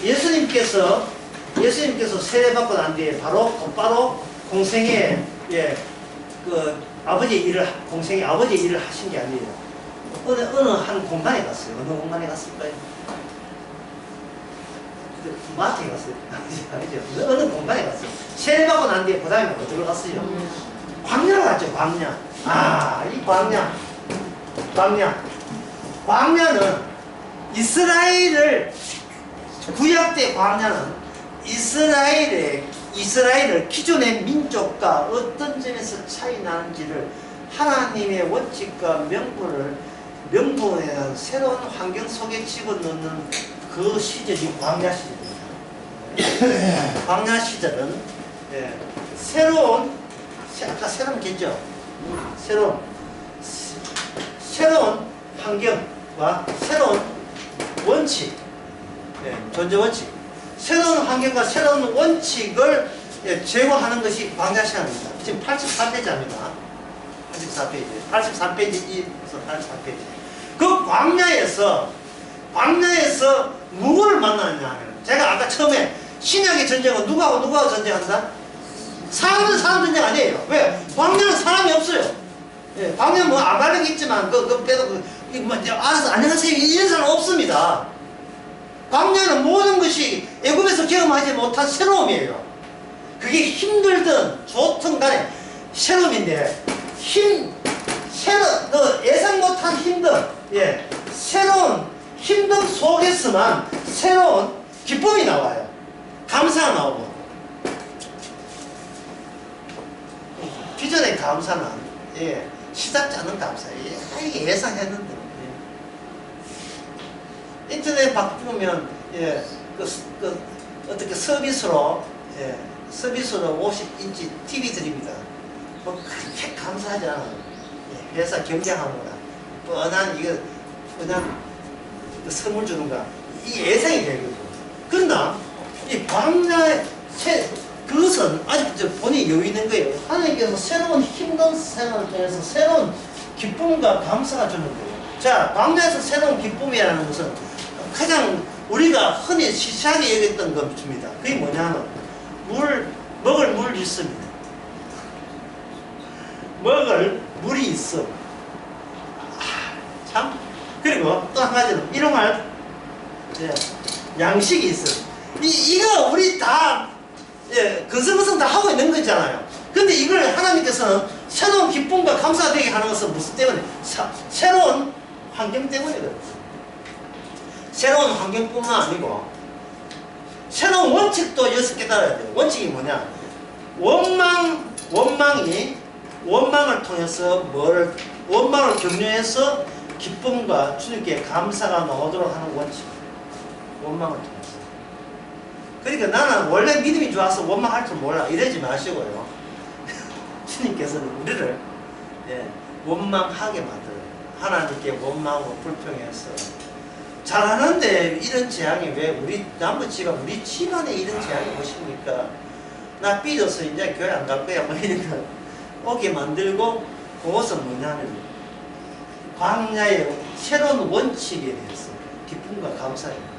A: 예수님께서 세례받고 난 뒤에 곧바로 공생의 아버지의 일을 하신 게 아니에요. 어느 한 공간에 갔어요. 어느 공간에 갔을까요? 마트에 갔어요. 아니죠. 어느 공간에 갔어요. 세례받고 난 뒤에 그 다음에 어디로 갔어요? 광야로 갔죠. 광야. 이 광야는 이스라엘을 구약 때 광야는 이스라엘을 기존의 민족과 어떤 점에서 차이 나는지를 하나님의 원칙과 명분에 대한 새로운 환경 속에 집어넣는 그 시절이 광야 시절입니다. 광야 시절은 아까 새로운 겠죠? 새로운 환경과 새로운 원칙, 존재 원칙, 새로운 환경과 새로운 원칙을 제고하는 것이 광야 시간입니다. 지금 84페이지입니다. 83페이지에서 84페이지. 그 광야에서 누구를 만나느냐 하면, 제가 아까 처음에 신약의 전쟁은 누구하고 전쟁한다? 사람 전쟁 아니에요. 왜? 광야는 사람이 없어요. 광야는 뭐 아발렉 있지만 알아서 안녕하세요 이런 사람 없습니다. 광야는 모든 것이 애굽에서 경험하지 못한 새로움이에요. 그게 힘들든 좋든 간에 새로움인데 예상 못한 새로운 힘듦 속에서만 새로운 기쁨이 나와요. 감사가 나오고. 기존의 감사는 시작지 않은 감사예요. 이게 예상했는데. 인터넷 바꾸면 어떻게 서비스로 50인치 TV 드립니다. 뭐 그렇게 감사하지 않아요. 회사 경쟁하는구나. 뻔한 선물 주는가. 이게 예상이 되거든요. 그러나 이 광야의 그것은 아직 본인이 여유 있는 거예요. 하나님께서 새로운 힘든 생활을 통해서 새로운 기쁨과 감사가 주는 거예요. 자, 광야에서 새로운 기쁨이라는 것은 가장 우리가 흔히 시시하게 얘기했던 것입니다. 그게 뭐냐면 먹을 물 있습니다. 먹을 물이 있어. 참. 그리고 또 한 가지는 일용할 양식이 있어. 이거 우리 다 근성근성 다 하고 있는 거잖아요. 근데 이걸 하나님께서는 새로운 기쁨과 감사가 되게 하는 것은 무슨 때문에? 새로운 환경 때문이거든요. 새로운 환경뿐만 아니고 새로운 원칙도 여기서 깨달아야 돼요. 원칙이 뭐냐? 원망을 통해서 원망을 격려해서 기쁨과 주님께 감사가 나오도록 하는 원칙. 원망을 통해서. 그러니까 나는 원래 믿음이 좋아서 원망할 줄 몰라 이러지 마시고요. 주님께서는 우리를 원망하게 만들어요. 하나님께 원망하고 불평해서 잘하는데 이런 재앙이 왜 남부 지방 우리 집안에 이런 재앙이 오십니까? 나 삐져서 이제 교회 안 갈 거야 뭐 이런 거 오게 만들고 그것은 뭐냐면 광야의 새로운 원칙에 대해서 기쁨과 감사입니다.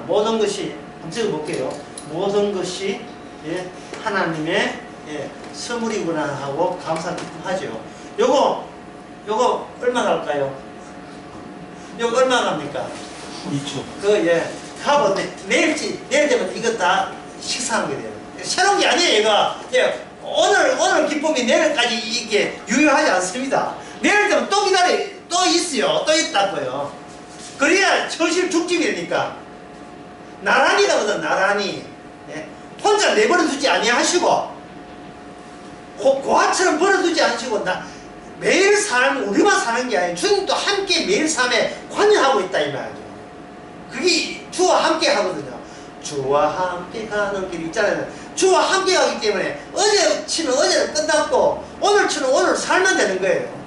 A: 모든 것이 한번 적어볼게요. 모든 것이 하나님의 선물이구나 하고 감사 기쁨하죠. 요거 얼마 갈까요? 요거 얼마 갑니까? 2초. 하고 내일 되면 이거 다 식사하는 게 돼요. 새로운 게 아니에요, 이거. 오늘 기쁨이 내일까지 이게 유효하지 않습니다. 내일 되면 또 또 있어요. 또 있다고요. 그래야 처실 죽집이 되니까. 나란히 가거든, 나란히. 혼자 내버려 두지 아니하시고, 고아처럼 버려두지 않으시고, 매일 삶, 우리만 사는 게 아니에요. 주님도 함께 매일 삶에 관여하고 있다, 이 말이죠. 그게 주와 함께 하거든요. 주와 함께 가는 길 있잖아요. 주와 함께 가기 때문에 어제 치는 어제는 끝났고, 오늘 치는 오늘 살면 되는 거예요.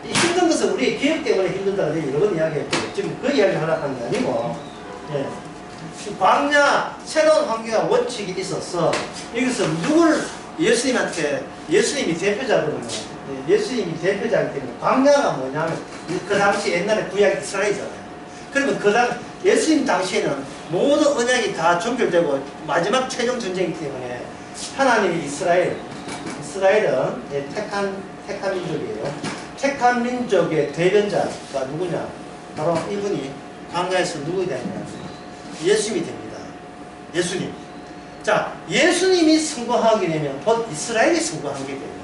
A: 힘든 것은 우리 기억 때문에 힘들다고 여러 번 이야기했죠. 지금 그 이야기를 하려고 하는 게 아니고, 광야 새로운 환경과 원칙이 있어서 여기서 예수님이 대표자거든요. 예수님이 대표자이기 때문에 광야가 뭐냐면 그 당시 옛날에 구약 이스라엘이잖아요. 그러면 예수님 당시에는 모든 언약이 다 종결되고 마지막 최종 전쟁이기 때문에 하나님이 이스라엘은 택한 민족이에요. 택한 민족의 대변자가 누구냐? 바로 이분이 광야에서 누구이 되느냐? 예수님이 됩니다. 예수님. 자, 예수님이 승거하게 되면 곧 이스라엘이 승거하게 됩니다.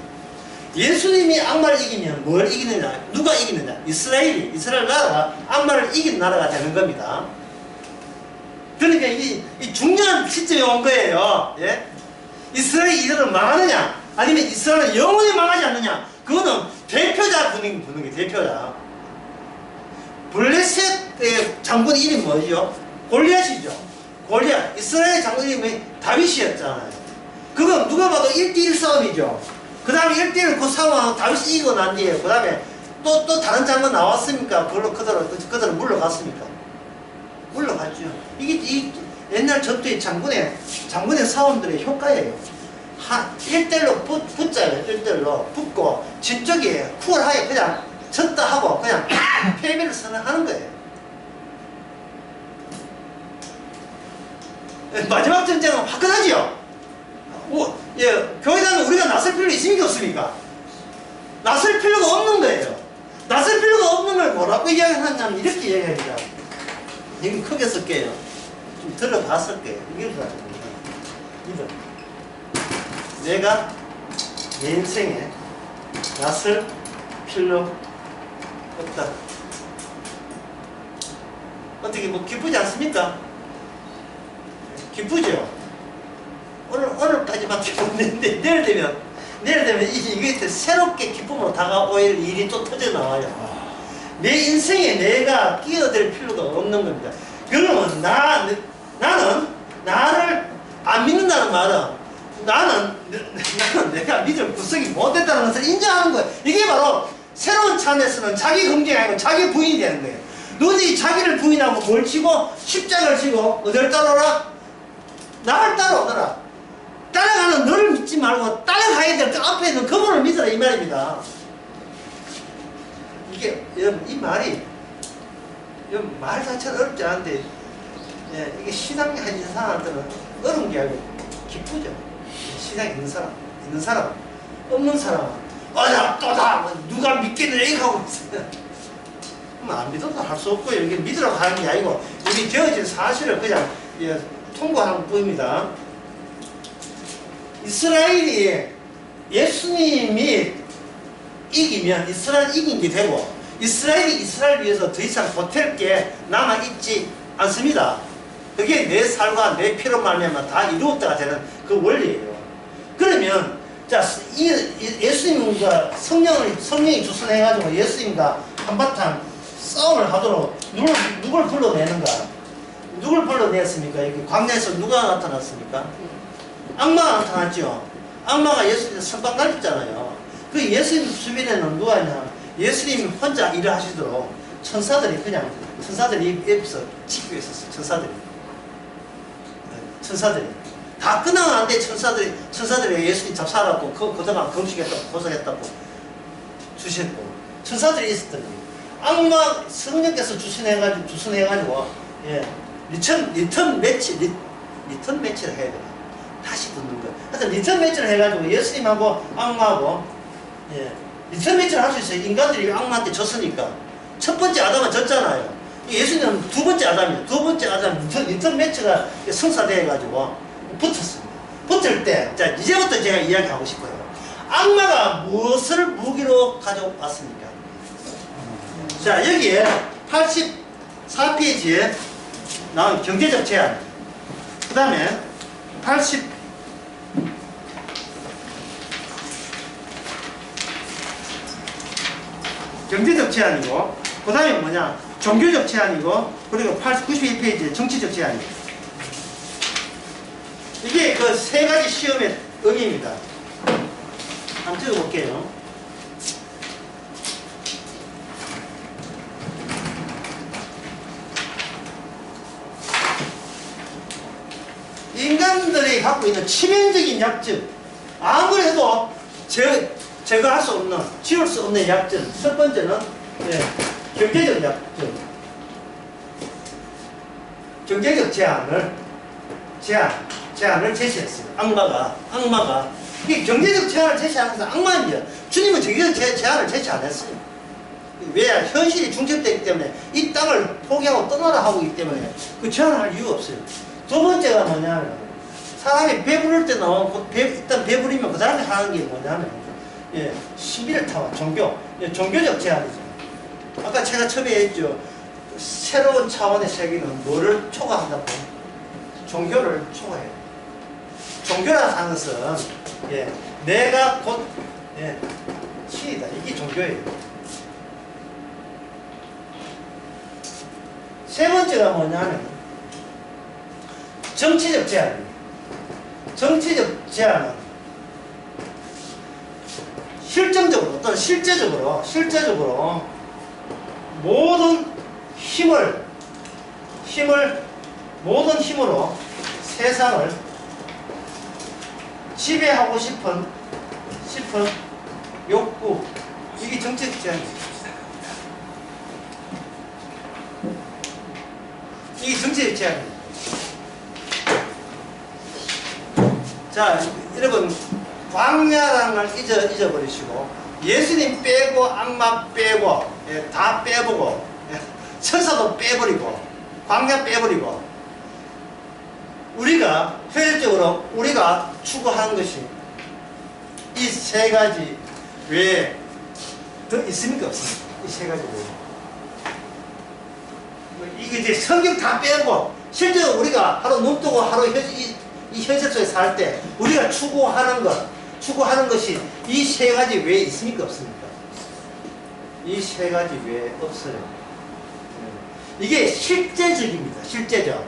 A: 예수님이 악마를 이기면 뭘 이기느냐? 누가 이기느냐? 이스라엘 나라가 악마를 이긴 나라가 되는 겁니다. 그러니까 이 중요한 시점에 온 거예요. 예? 이스라엘이 이대로 망하느냐? 아니면 이스라엘은 영원히 망하지 않느냐? 그거는 대표자 부는 게 대표자. 블레셋의 장군 이름이 뭐죠? 골리앗이죠. 골리앗. 이스라엘 장군 이름이 다윗이었잖아요. 그건 누가 봐도 1대1 싸움이죠. 그 다음에 1대1 그 싸움하고 다윗이 이기고 난 뒤에 그 다음에 또 다른 장군 나왔습니까? 그대로 물러갔습니까? 물러갔죠. 이게 옛날 전투의 장군의 싸움들의 효과예요. 1대1로 붙자요. 1대1로 붙고 뒤쪽에 쿨하게 그냥 졌다 하고 그냥 패배를 선언하는 거예요. 마지막 전쟁은 화끈하지요. 교회당은 우리가 나설 필요 있습니까? 없습니까? 나설 필요가 없는 거예요. 나설 필요가 없는 걸 뭐라고 이야기하냐면 이렇게 이야기합니다. 여기 크게 쓸게요. 좀 들어봤을 게요. 이게 이거. 내가 내 인생에 나설 필요 없다. 어떻게 뭐 기쁘지 않습니까? 기쁘죠? 오늘까지만 기뻤는데 내일 되면 이게 새롭게 기쁨으로 다가올 일이 또 터져 나와요. 내 인생에 내가 끼어들 필요가 없는 겁니다. 그러면 나는 나를 안 믿는다는 말은 나는 내가 믿을 구석이 못됐다는 것을 인정하는 거예요. 이게 바로 새로운 찬에서는 자기 긍정이 아니고 자기 부인이 되는 거예요. 너희 자기를 부인하고 뭘 치고 십자가를 치고 어디를 따라오라? 나를 따라오더라. 따라가는 너를 믿지 말고 따라가야 될 그 앞에 있는 그분을 믿으라 이 말입니다. 이게 여러분 이 말이 여러분 말 자체는 어렵지 않은데 이게 신앙이 가진 사람들은 어려운 게 아니고 기쁘죠. 신앙이 있는 사람 없는 사람은 또다 누가 믿겠느냐 이거 하고 있어요. 안 믿어도 할 수 없고요. 이게 믿으라고 하는 게 아니고 이게 되어진 사실을 그냥 통보하는 뿐입니다. 이스라엘이 예수님이 이기면 이스라엘 이긴 게 되고 이스라엘이 이스라엘 위해서 더 이상 보탤 게 남아있지 않습니다. 그게 내 살과 내 피로 말미암아 다 이루었다가 되는 그 원리예요. 그러면 자 예수님과 성령이 주선해가지고 예수님과 한바탕 싸움을 하도록 누굴 불러내는가? 누굴 불러냈습니까? 여기 광야에서 누가 나타났습니까? 악마가 나타났죠. 악마가 예수님 선방 날렸잖아요. 그 예수님 주변에는 누가 있냐? 예수님이 혼자 일을 하시도록 천사들이 옆에서 지키고 있었어요. 천사들이 다 끝나가는데 천사들이 예수님 잡사라고 그동안 금식했다고 고생했다고 주셨고 천사들이 있었던 거예요. 악마 성령께서 주선해가지고 리턴 매치를 해야 돼요. 다시 듣는 거예요. 하여튼 리턴 매치를 해가지고 예수님하고 악마하고 리턴 매치를 할 수 있어요. 인간들이 악마한테 졌으니까. 첫 번째 아담은 졌잖아요. 예수님은 두 번째 아담이에요. 두 번째 아담 리턴 매치가 성사돼가지고 붙었습니다. 붙을 때, 자, 이제부터 제가 이야기하고 싶어요. 악마가 무엇을 무기로 가져왔습니까? 자, 여기에 84페이지에 나온 경제적 제한. 그 다음에 80 경제적 제한이고 그 다음에 뭐냐 종교적 제한이고 그리고 91페이지에 정치적 제한이고 이게 그 세 가지 시험의 의미입니다. 한번 찍어볼게요. 인간들이 갖고 있는 치명적인 약점 아무래도 제거할 수 없는, 지울 수 없는 약점. 첫 번째는 경제적 약점. 경제적 제한을 제시했어요. 악마가. 이게 경제적 제한을 제시하면서 악마입니다. 주님은 경제적 제한을 제시 안 했어요. 왜? 현실이 중첩되기 때문에 이 땅을 포기하고 떠나라 하고 있기 때문에 그 제한을 할 이유가 없어요. 두 번째가 뭐냐면 사람이 배부를 때 나오고 일단 배부리면 그 다음에 하는 게 뭐냐면 신비를 타와 종교적 제한이죠. 아까 제가 처음에 했죠. 새로운 차원의 세계는 뭐를 초과한다고? 종교를 초과해요. 종교라고 하는 것은 내가 곧 신이다. 이게 종교예요. 세 번째가 뭐냐면 정치적 제한입니다. 정치적 제한은 실정적으로 또는 실제적으로 모든 힘으로 세상을 지배하고 싶은 욕구, 이게 정치적 제한입니다. 이게 정치적 제한입니다. 자, 여러분 광야라는 걸 잊어버리시고 예수님 빼고 악마 빼고 다 빼보고 천사도 빼버리고 광야 빼버리고 우리가 현실적으로 우리가 추구하는 것이 이 세 가지 외에 더 있습니까? 없습니까? 이 세 가지 외에 이게 이제 성경 다 빼고 실제로 우리가 하루 눈 뜨고 하루 이 현실 속에 살 때 우리가 추구하는 것이 이 세 가지 외에 있습니까? 없습니까? 이 세 가지 외에 없어요. 이게 실제적입니다. 실제적.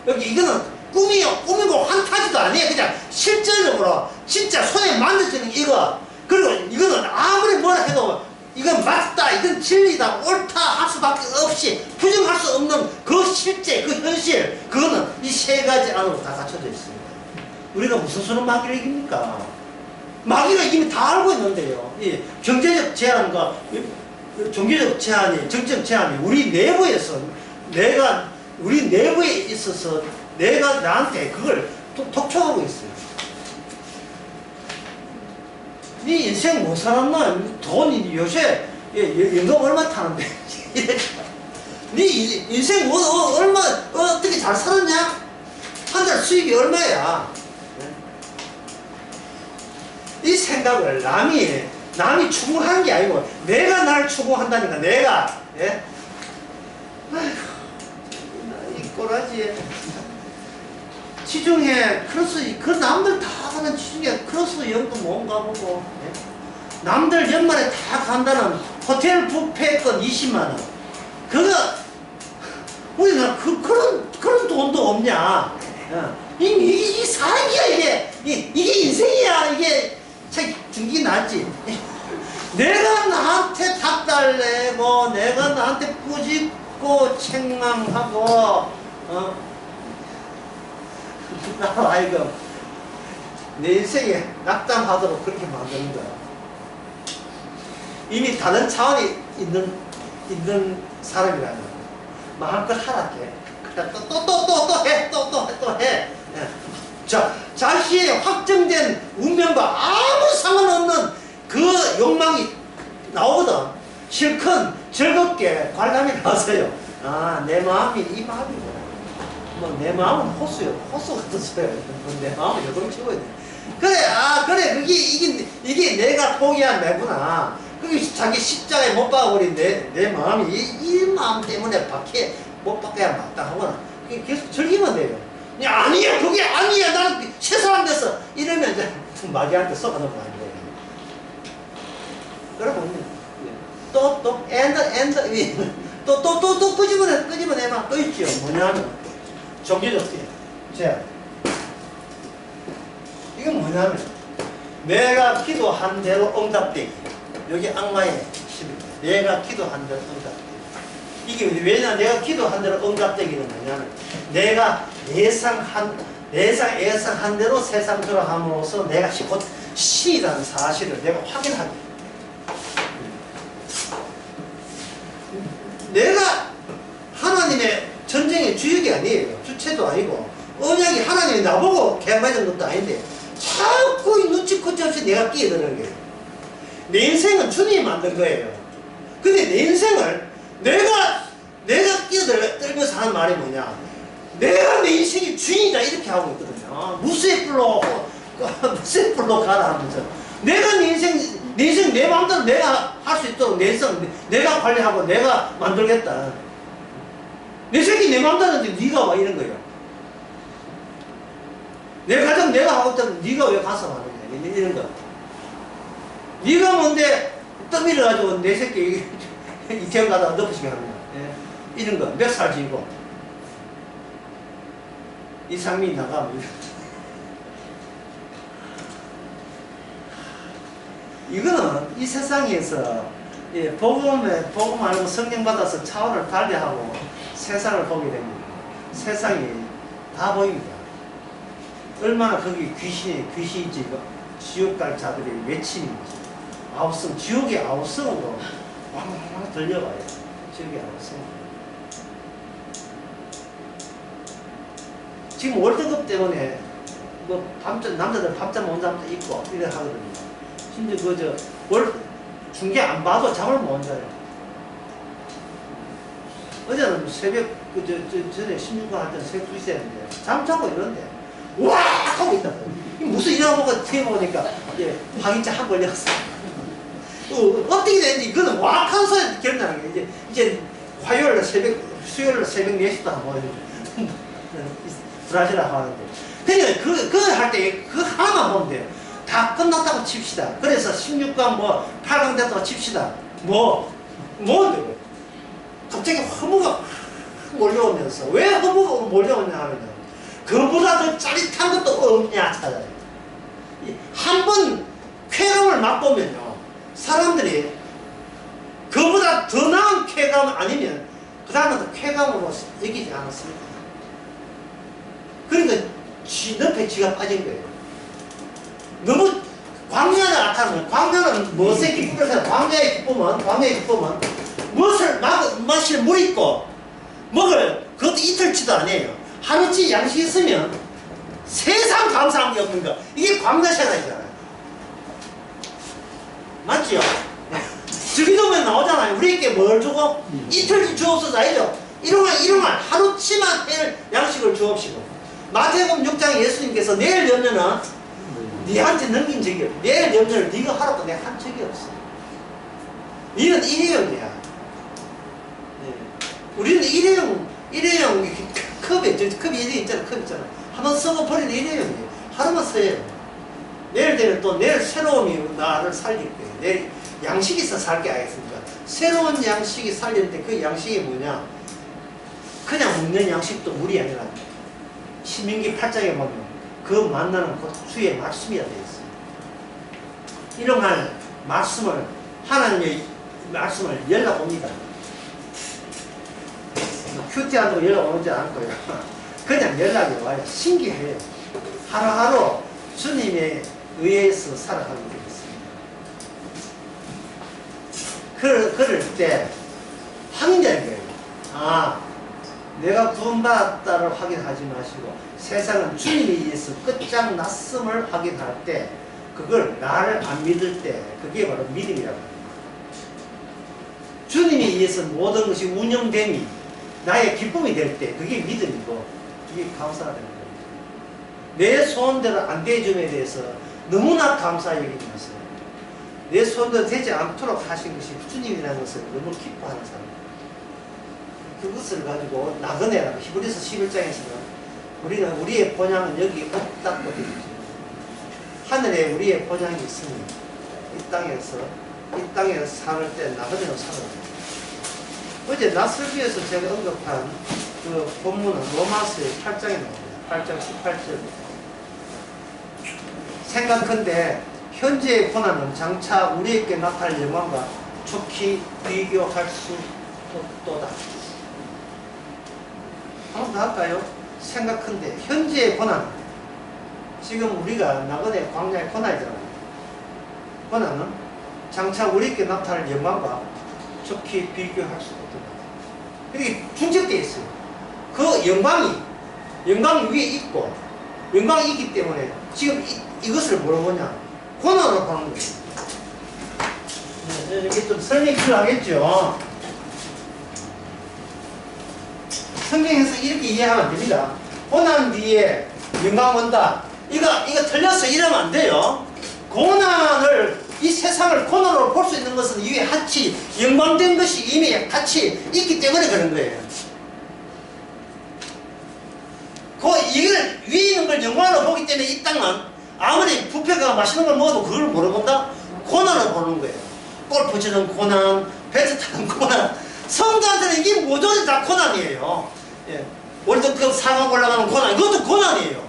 A: 여기 이거는 꾸미고 환타지도 아니에요. 그냥 실제적으로 진짜 손에 만져지는 이거. 그리고 이거는 아무리 뭐라 해도 이건 맞다, 이건 진리다, 옳다 할 수밖에 없이 부정할 수 없는 그 실제, 그 현실, 그거는 이 세 가지 안으로 다 갖춰져 있습니다. 우리가 무슨 수는 마귀를 이깁니까? 마귀가 이미 다 알고 있는데요. 이 경제적 제한과 종교적 제한이, 정치적 제한이 우리 내부에서 우리 내부에 있어서 내가 나한테 그걸 독촉하고 있어요. 네 인생 못 살았나? 돈 요새 연금 얼마 타는데? 네 인생 얼마 어떻게 잘 살았냐? 한 달 수입이 얼마야? 이 생각을 남이 추구하는 게 아니고 내가 날 추구한다니까. 내가 아이고 이 꼬라지에 지중해 크로스 그 남들 다 가는 지중해 크로스 여행도 못 가보고 남들 연말에 다 간다는 호텔 뷔페권 20만원 그거 우리나라 그런 돈도 없냐. 이 사기야. 이게 인생이야. 이게 참 중기 낫지. 내가 나한테 닥달내고 내가 나한테 꾸짖고 책망하고 아이고 내 인생에 낙담하도록 그렇게 만드는 거야. 이미 다른 차원이 있는 사람이라면 마음껏 하라게. 또 해. 자, 자신의 확정된 운명과 아무 상관없는 그 욕망이 나오거든. 실컷 즐겁게 관람이 나서요. 아, 내 마음이 이 마음이고. 뭐, 내 마음은 호수요. 호수 같았어요. 내 마음은 요동치고 있네. 그래, 이게 내가 포기한 내구나. 그게 자기 십자가에 못 박아버린 내 마음이 이 마음 때문에 못 박아야 마땅하구나. 계속 즐기면 돼요. 아니야, 그게 아니야. 나는 새 사람 됐어. 이러면 이제 마귀한테 썩어놓은 거 아니에요. 그러면 또 끄집어내면 또 있죠. 뭐냐면 종교적 제한. 이건 뭐냐면 내가 기도한 대로 응답되기. 여기 악마의 힘입니다. 내가 기도한 대로 응답되기. 이게 왜냐? 내가 기도한 대로 응답되기는 뭐냐면 내가 예상한 대로 세상 돌아감으로써 내가 곧 신이라는 사실을 내가 확인하기. 전쟁의 주역이 아니에요. 주체도 아니고 언약이 하나님이 나보고 개발된 것도 아닌데 자꾸 이 눈치코치 없이 내가 끼어드는 거예요. 내 인생은 주님이 만든 거예요. 근데 내 인생을 내가 끼어들면서 하는 말이 뭐냐, 내가 내 인생의 주인이다 이렇게 하고 있거든요. 무쇠 뿔로 가라 하면서 내가 내 인생 내 마음대로 내가 할 수 있도록 내 인생 내가 관리하고 내가 만들겠다. 내 새끼 내 마음대로 하는데 네가 와 이런 거예요. 내 가정 내가 하고 있다면 네가 왜 가서 하느냐 이런 거. 네가 뭔데 떠밀어 가지고 내 새끼 이태원 가다가 덮으시게 합니다. 예. 이런 거 몇 살 지고 이상민 나가면 이거는 이 세상에서 복음 알고 성령 받아서 차원을 달리하고 세상을 보게 됩니다. 세상이 다 보입니다. 얼마나 거기 귀신이지 지옥 갈 자들의 외침입니다. 아우성, 지옥의 아우성으로 왕왕 들려봐요. 지옥의 아우성. 지금 월드컵 때문에 뭐 남자들 밤잠 못 잠도 있고 이래 하거든요. 심지어 중계 안 봐도 잠을 못 자요. 어제는 새벽 전에 16분 할 때는 새벽 2시 했는데 잠 자고 이러는데 와 하고 있다. 무슨 일하고 TV 보니까 확인자 한 걸렸어. 어떻게 되는지 이거는 와악한 소리 기억나는 게 이제 화요일날 수요일날 새벽 4시도 안 보여요. 브라질하고 하는데. 그러니까 그거 할 때 그거 하나만 보면 돼요. 다 끝났다고 칩시다. 그래서 16강 8강 됐다고 칩시다. 뭔데? 갑자기 허무가 몰려오면서 왜 허무가 몰려오냐 하면 그보다 더 짜릿한 것도 없냐 찾아요. 한 번 쾌감을 맛보면요 사람들이 그보다 더 나은 쾌감 아니면 그 다음부터 쾌감으로 여기지 않았습니다. 그러니까 지 늪에 지가 빠진 거예요. 너무 광야에 나타나면 광야는 무엇의 기쁨을 생각? 광야의 기쁨은 무엇을 마실 물 있고 먹을 그것도 이틀치도 아니에요. 하루치 양식 있으면 세상 감사한 게 없는 거. 이게 광야 생활이잖아요. 맞지요? 주기도면 나오잖아요. 우리에게 뭘 주고? 이틀치 주옵소서 아니죠? 일용할 하루치만 할 양식을 주옵시고. 마태복음 6장에 예수님께서 내일 염려는 네한테 넘긴 적이 없어. 내일 염려를 네가 하라고 내가 한 적이 없어. 니는 일회용이야. 우리는 일회용 컵이 일회용 있잖아. 컵 있잖아. 한번 쓰고 버리는 일회용이에요. 하루만 써요. 내일 되면 또 내일 새로움이 나를 살릴 거예요. 내일 양식이 있어 살게 알겠습니까? 새로운 양식이 살릴 때 그 양식이 뭐냐? 그냥 먹는 양식도 물이 아니라 신명기 8장에 보면 그 만나는 그 주의 말씀이라 되어 있어요. 일용할 말씀을 하나님의 말씀을 연락 옵니다. 큐티한다고 연락 오지 않고요. 그냥 연락이 와요. 신기해요. 하루하루 주님의 의해서 살아가게 되겠습니다. 그럴 때 확인되는 거예요. 아, 내가 구원받았다를 확인하지 마시고 세상은 주님에 의해서 끝장났음을 확인할 때 그걸 나를 안 믿을 때 그게 바로 믿음이라고 합니다. 주님에 의해서 모든 것이 운영됨이 나의 기쁨이 될 때 그게 믿음이고 그게 감사가 되는 거예요. 내 소원대로 안 되줌에 대해서 너무나 감사 여기면서 내 소원대로 되지 않도록 하신 것이 주님이라는 것을 너무 기뻐하는 사람. 그것을 가지고 나그네라고 히브리서 11장에서는 우리는 우리의 본향은 여기 없다고 되어 있죠. 하늘에 우리의 본향이 있으니 이 땅에 살 때 나그네로 살아야 돼요. 어제 나설비에서 제가 언급한 그 본문은 로마서의 8장에 나옵니다. 8장 18절. 생각컨대 현재의 고난은 장차 우리에게 나타날 영광과 좋게 비교할 수 없도다. 한번 더 할까요? 생각컨대 현재의 고난, 지금 우리가 나그네 광야의 고난이잖아요. 고난은 장차 우리에게 나타날 영광과 좋게 비교할 수 없도다. 이게 중첩되어 있어요. 그 영광 위에 있고, 영광이 있기 때문에 지금 이것을 뭐라고 보냐? 고난으로 보는 거예요. 네, 이렇게 좀 설명이 필요하겠죠? 성경에서 이렇게 이해하면 안 됩니다. 고난 뒤에 영광 온다. 이거 틀려서 이러면 안 돼요. 고난을, 이 세상을 고난으로 볼 수 있는 것은 이게 같이 영광된 것이 이미 같이 있기 때문에 그런 거예요. 이걸 위에 있는 걸 영광으로 보기 때문에 이 땅은 아무리 부패가 맛있는 걸 먹어도 그걸 뭐로 본다? 고난으로 보는 거예요. 골프 치는 고난, 배트 타는 고난. 성도한테는 이게 모조리 다 고난이에요. 예. 월드컵 상황 올라가는 고난, 이것도 고난이에요.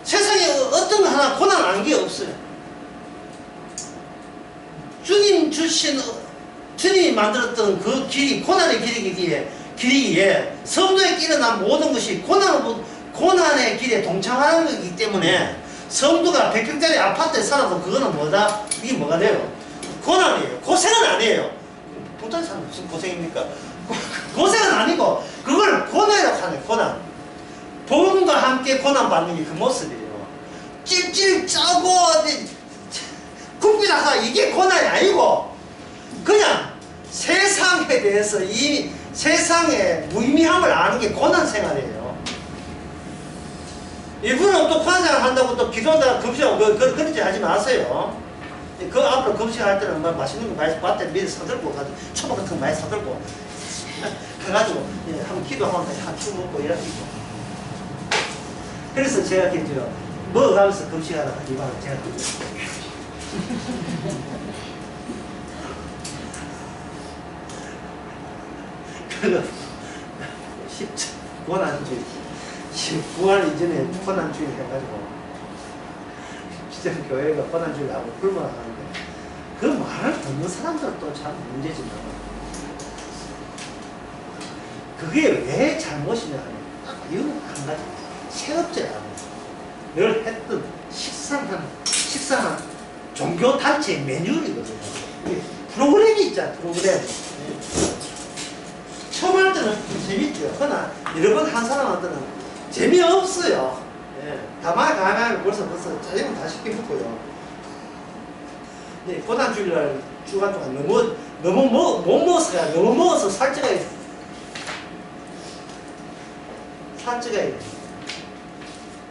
A: 세상에 어떤 거 하나 고난 아닌 게 없어요. 주님 주신, 주님이 만들었던 그 길이, 고난의 길이기에 성도에게 일어난 모든 것이 고난의 길에 동참하는 거기 때문에 성도가 100평짜리 아파트에 살아도 그거는 뭐다? 이게 뭐가 돼요? 고난이에요. 고생은 아니에요. 보통 사람 무슨 고생입니까? 고생은 아니고 그걸 고난이라고 하는 거예요. 고난. 복음과 함께 고난받는 게 그 모습이에요. 찔찔 짜고 굽기다가 이게 고난이 아니고 그냥 세상에 대해서 이 세상의 무의미함을 아는 게 고난 생활이에요. 이분은 또 고난 생활 한다고 또 기도한다고 금식하고 그런 짓 하지 마세요. 그 앞으로 금식할 때는 뭐 맛있는 거 많이 밭에 미리 사들고 초밥 같은 거 많이 사들고 해가지고 한번 기도하면 한축 먹고 이렇게. 그래서 제가 이제 먹어가면서 금식하다가 이방을 제가 그리고 고난주의 19월 이전에 고난주의 해가지고 진짜 교회가 고난주의를 하고 불만하는데 그 말을 듣는 사람들도 참 문제지만 그게 왜 잘못이냐 하면 딱 이유는 한 가지 체업제라고 늘 했던 식상한 종교단체의 매뉴얼이거든요. 프로그램이 있잖아, 프로그램. 처음 할 때는 재밌죠. 그러나 여러 번 한 사람한테는 재미없어요. 다만 가면 벌써 짜증은 다 시켜먹고요. 고난주일날 주간 동안 너무 못 먹었어요. 너무 먹어서 살찌가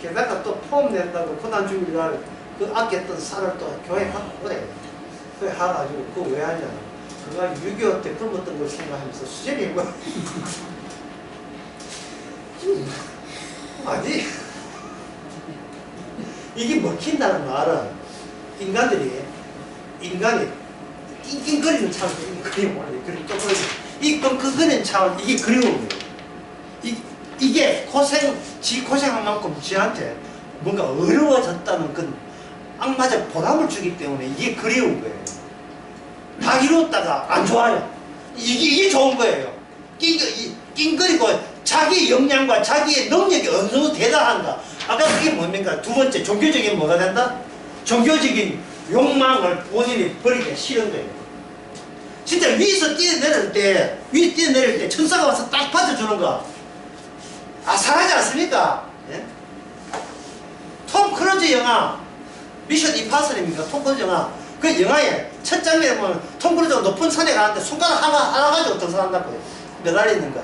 A: 게다가 또 폼 낸다고 고난주일날 그 아꼈던 쌀을 또 교회에 갖고 오래. 그래 가가지고 그거 왜 하냐. 그가 6.25 때 굶었던 걸 생각하면서 수제비 뭐 아니 이게 먹힌다는 말은 인간이 낑낑거리는 차원 그리움 원래 그리고 또 이 끙끙거리는 차원 이게 그리움이에요. 이게 고생한 만큼 지한테 뭔가 어려워졌다는 그 악마적 보람을 주기 때문에 이게 그리운 거예요. 다 이뤘다가 안 좋아요. 이게 좋은 거예요. 낑거리고 자기 역량과 자기의 능력이 어느 정도 대단한가. 아까 그게 뭡니까? 두 번째 종교적인 뭐가 된다? 종교적인 욕망을 본인이 버리기 싫은 거예요. 진짜 위에서 뛰어내릴 때 천사가 와서 딱 받쳐주는 거 아상하지 않습니까? 예? 톰 크루즈 영화 미션 임파서블입니까? 톰 크루즈 영화 그 영화에 첫 장면에 보면 톰 크루즈가 높은 산에 가는데 손가락 하나 가지고 등산한다고요. 매달리는 거.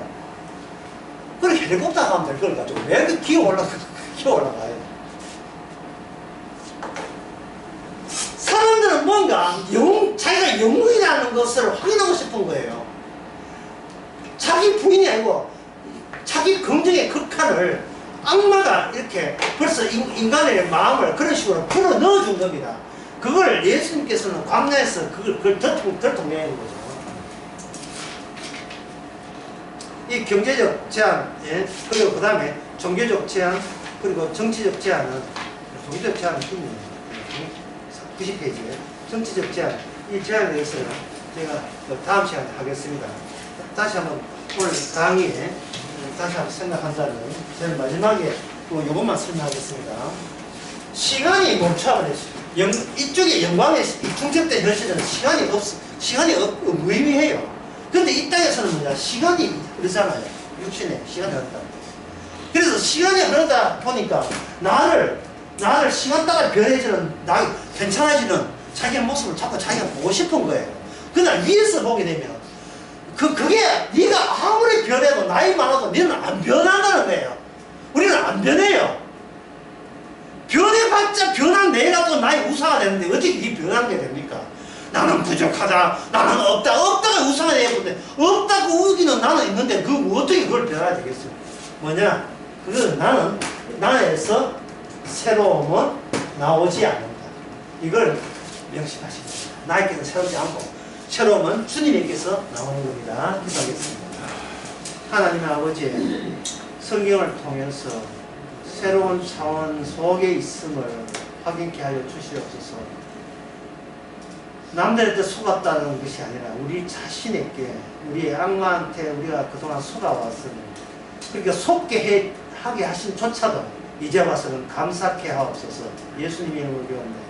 A: 그리고 헬리콥터 가면 그걸 가지고 왜 그 기어 올라가요? 사람들은 뭔가 자기가 영웅이라는 것을 확인하고 싶은 거예요. 자기 부인이 아니고 자기 긍정의 극한을 악마가 이렇게 벌써 인간의 마음을 그런 식으로 풀어 넣어준 겁니다. 그걸 예수님께서는 광야에서 그걸 덜통내는 거죠. 이 경제적 제한, 그리고 그 다음에 종교적 제한, 그리고 정치적 제한은, 종교적 제한은 90페이지에 정치적 제한, 이 제한에 대해서는 제가 다음 시간에 하겠습니다. 다시 한번 오늘 강의에 다시 한번 생각한다면 제일 마지막에 요것만 설명하겠습니다. 시간이 멈춰버렸어요. 이쪽에 영광의 충cep된 현실은 시간이 무의미해요. 근데 이 땅에서는 뭐냐? 시간이 그러잖아요. 붙이네. 시간이 흐른다. 그래서 시간이 흐르다 보니까 나를 시간 따라 변해지는, 괜찮아지는 자기의 모습을 자꾸 자기가 보고 싶은 거예요. 그날 위에서 보게 되면, 그게 네가 아무리 변해도 나이 많아도 너는 안 변한다는 거예요. 우리는 안 변해요. 변해봤자 변한 내가 또 나의 우상가 되는데 어떻게 네 변한 게 됩니까? 나는 부족하다, 나는 없다가 우상가 되겠는데, 없다고 우기는 나는 있는데 어떻게 그걸 변해야 되겠어요? 뭐냐? 그건 나에서 새로움은 나오지 않는다. 이걸 명심하십니다. 나에게서 새롭지 않고 새로움은 주님에게서 나오는 겁니다. 기도하겠습니다. 하나님의 아버지, 성경을 통해서 새로운 차원 속에 있음을 확인케 하여 주시옵소서. 남들한테 속았다는 것이 아니라 우리 자신에게, 우리의 악마한테 우리가 그동안 속아왔으니, 그러니까 속게 하게 하신 조차도 이제 와서는 감사케 하옵소서. 예수님의 이름으로 기도합니다.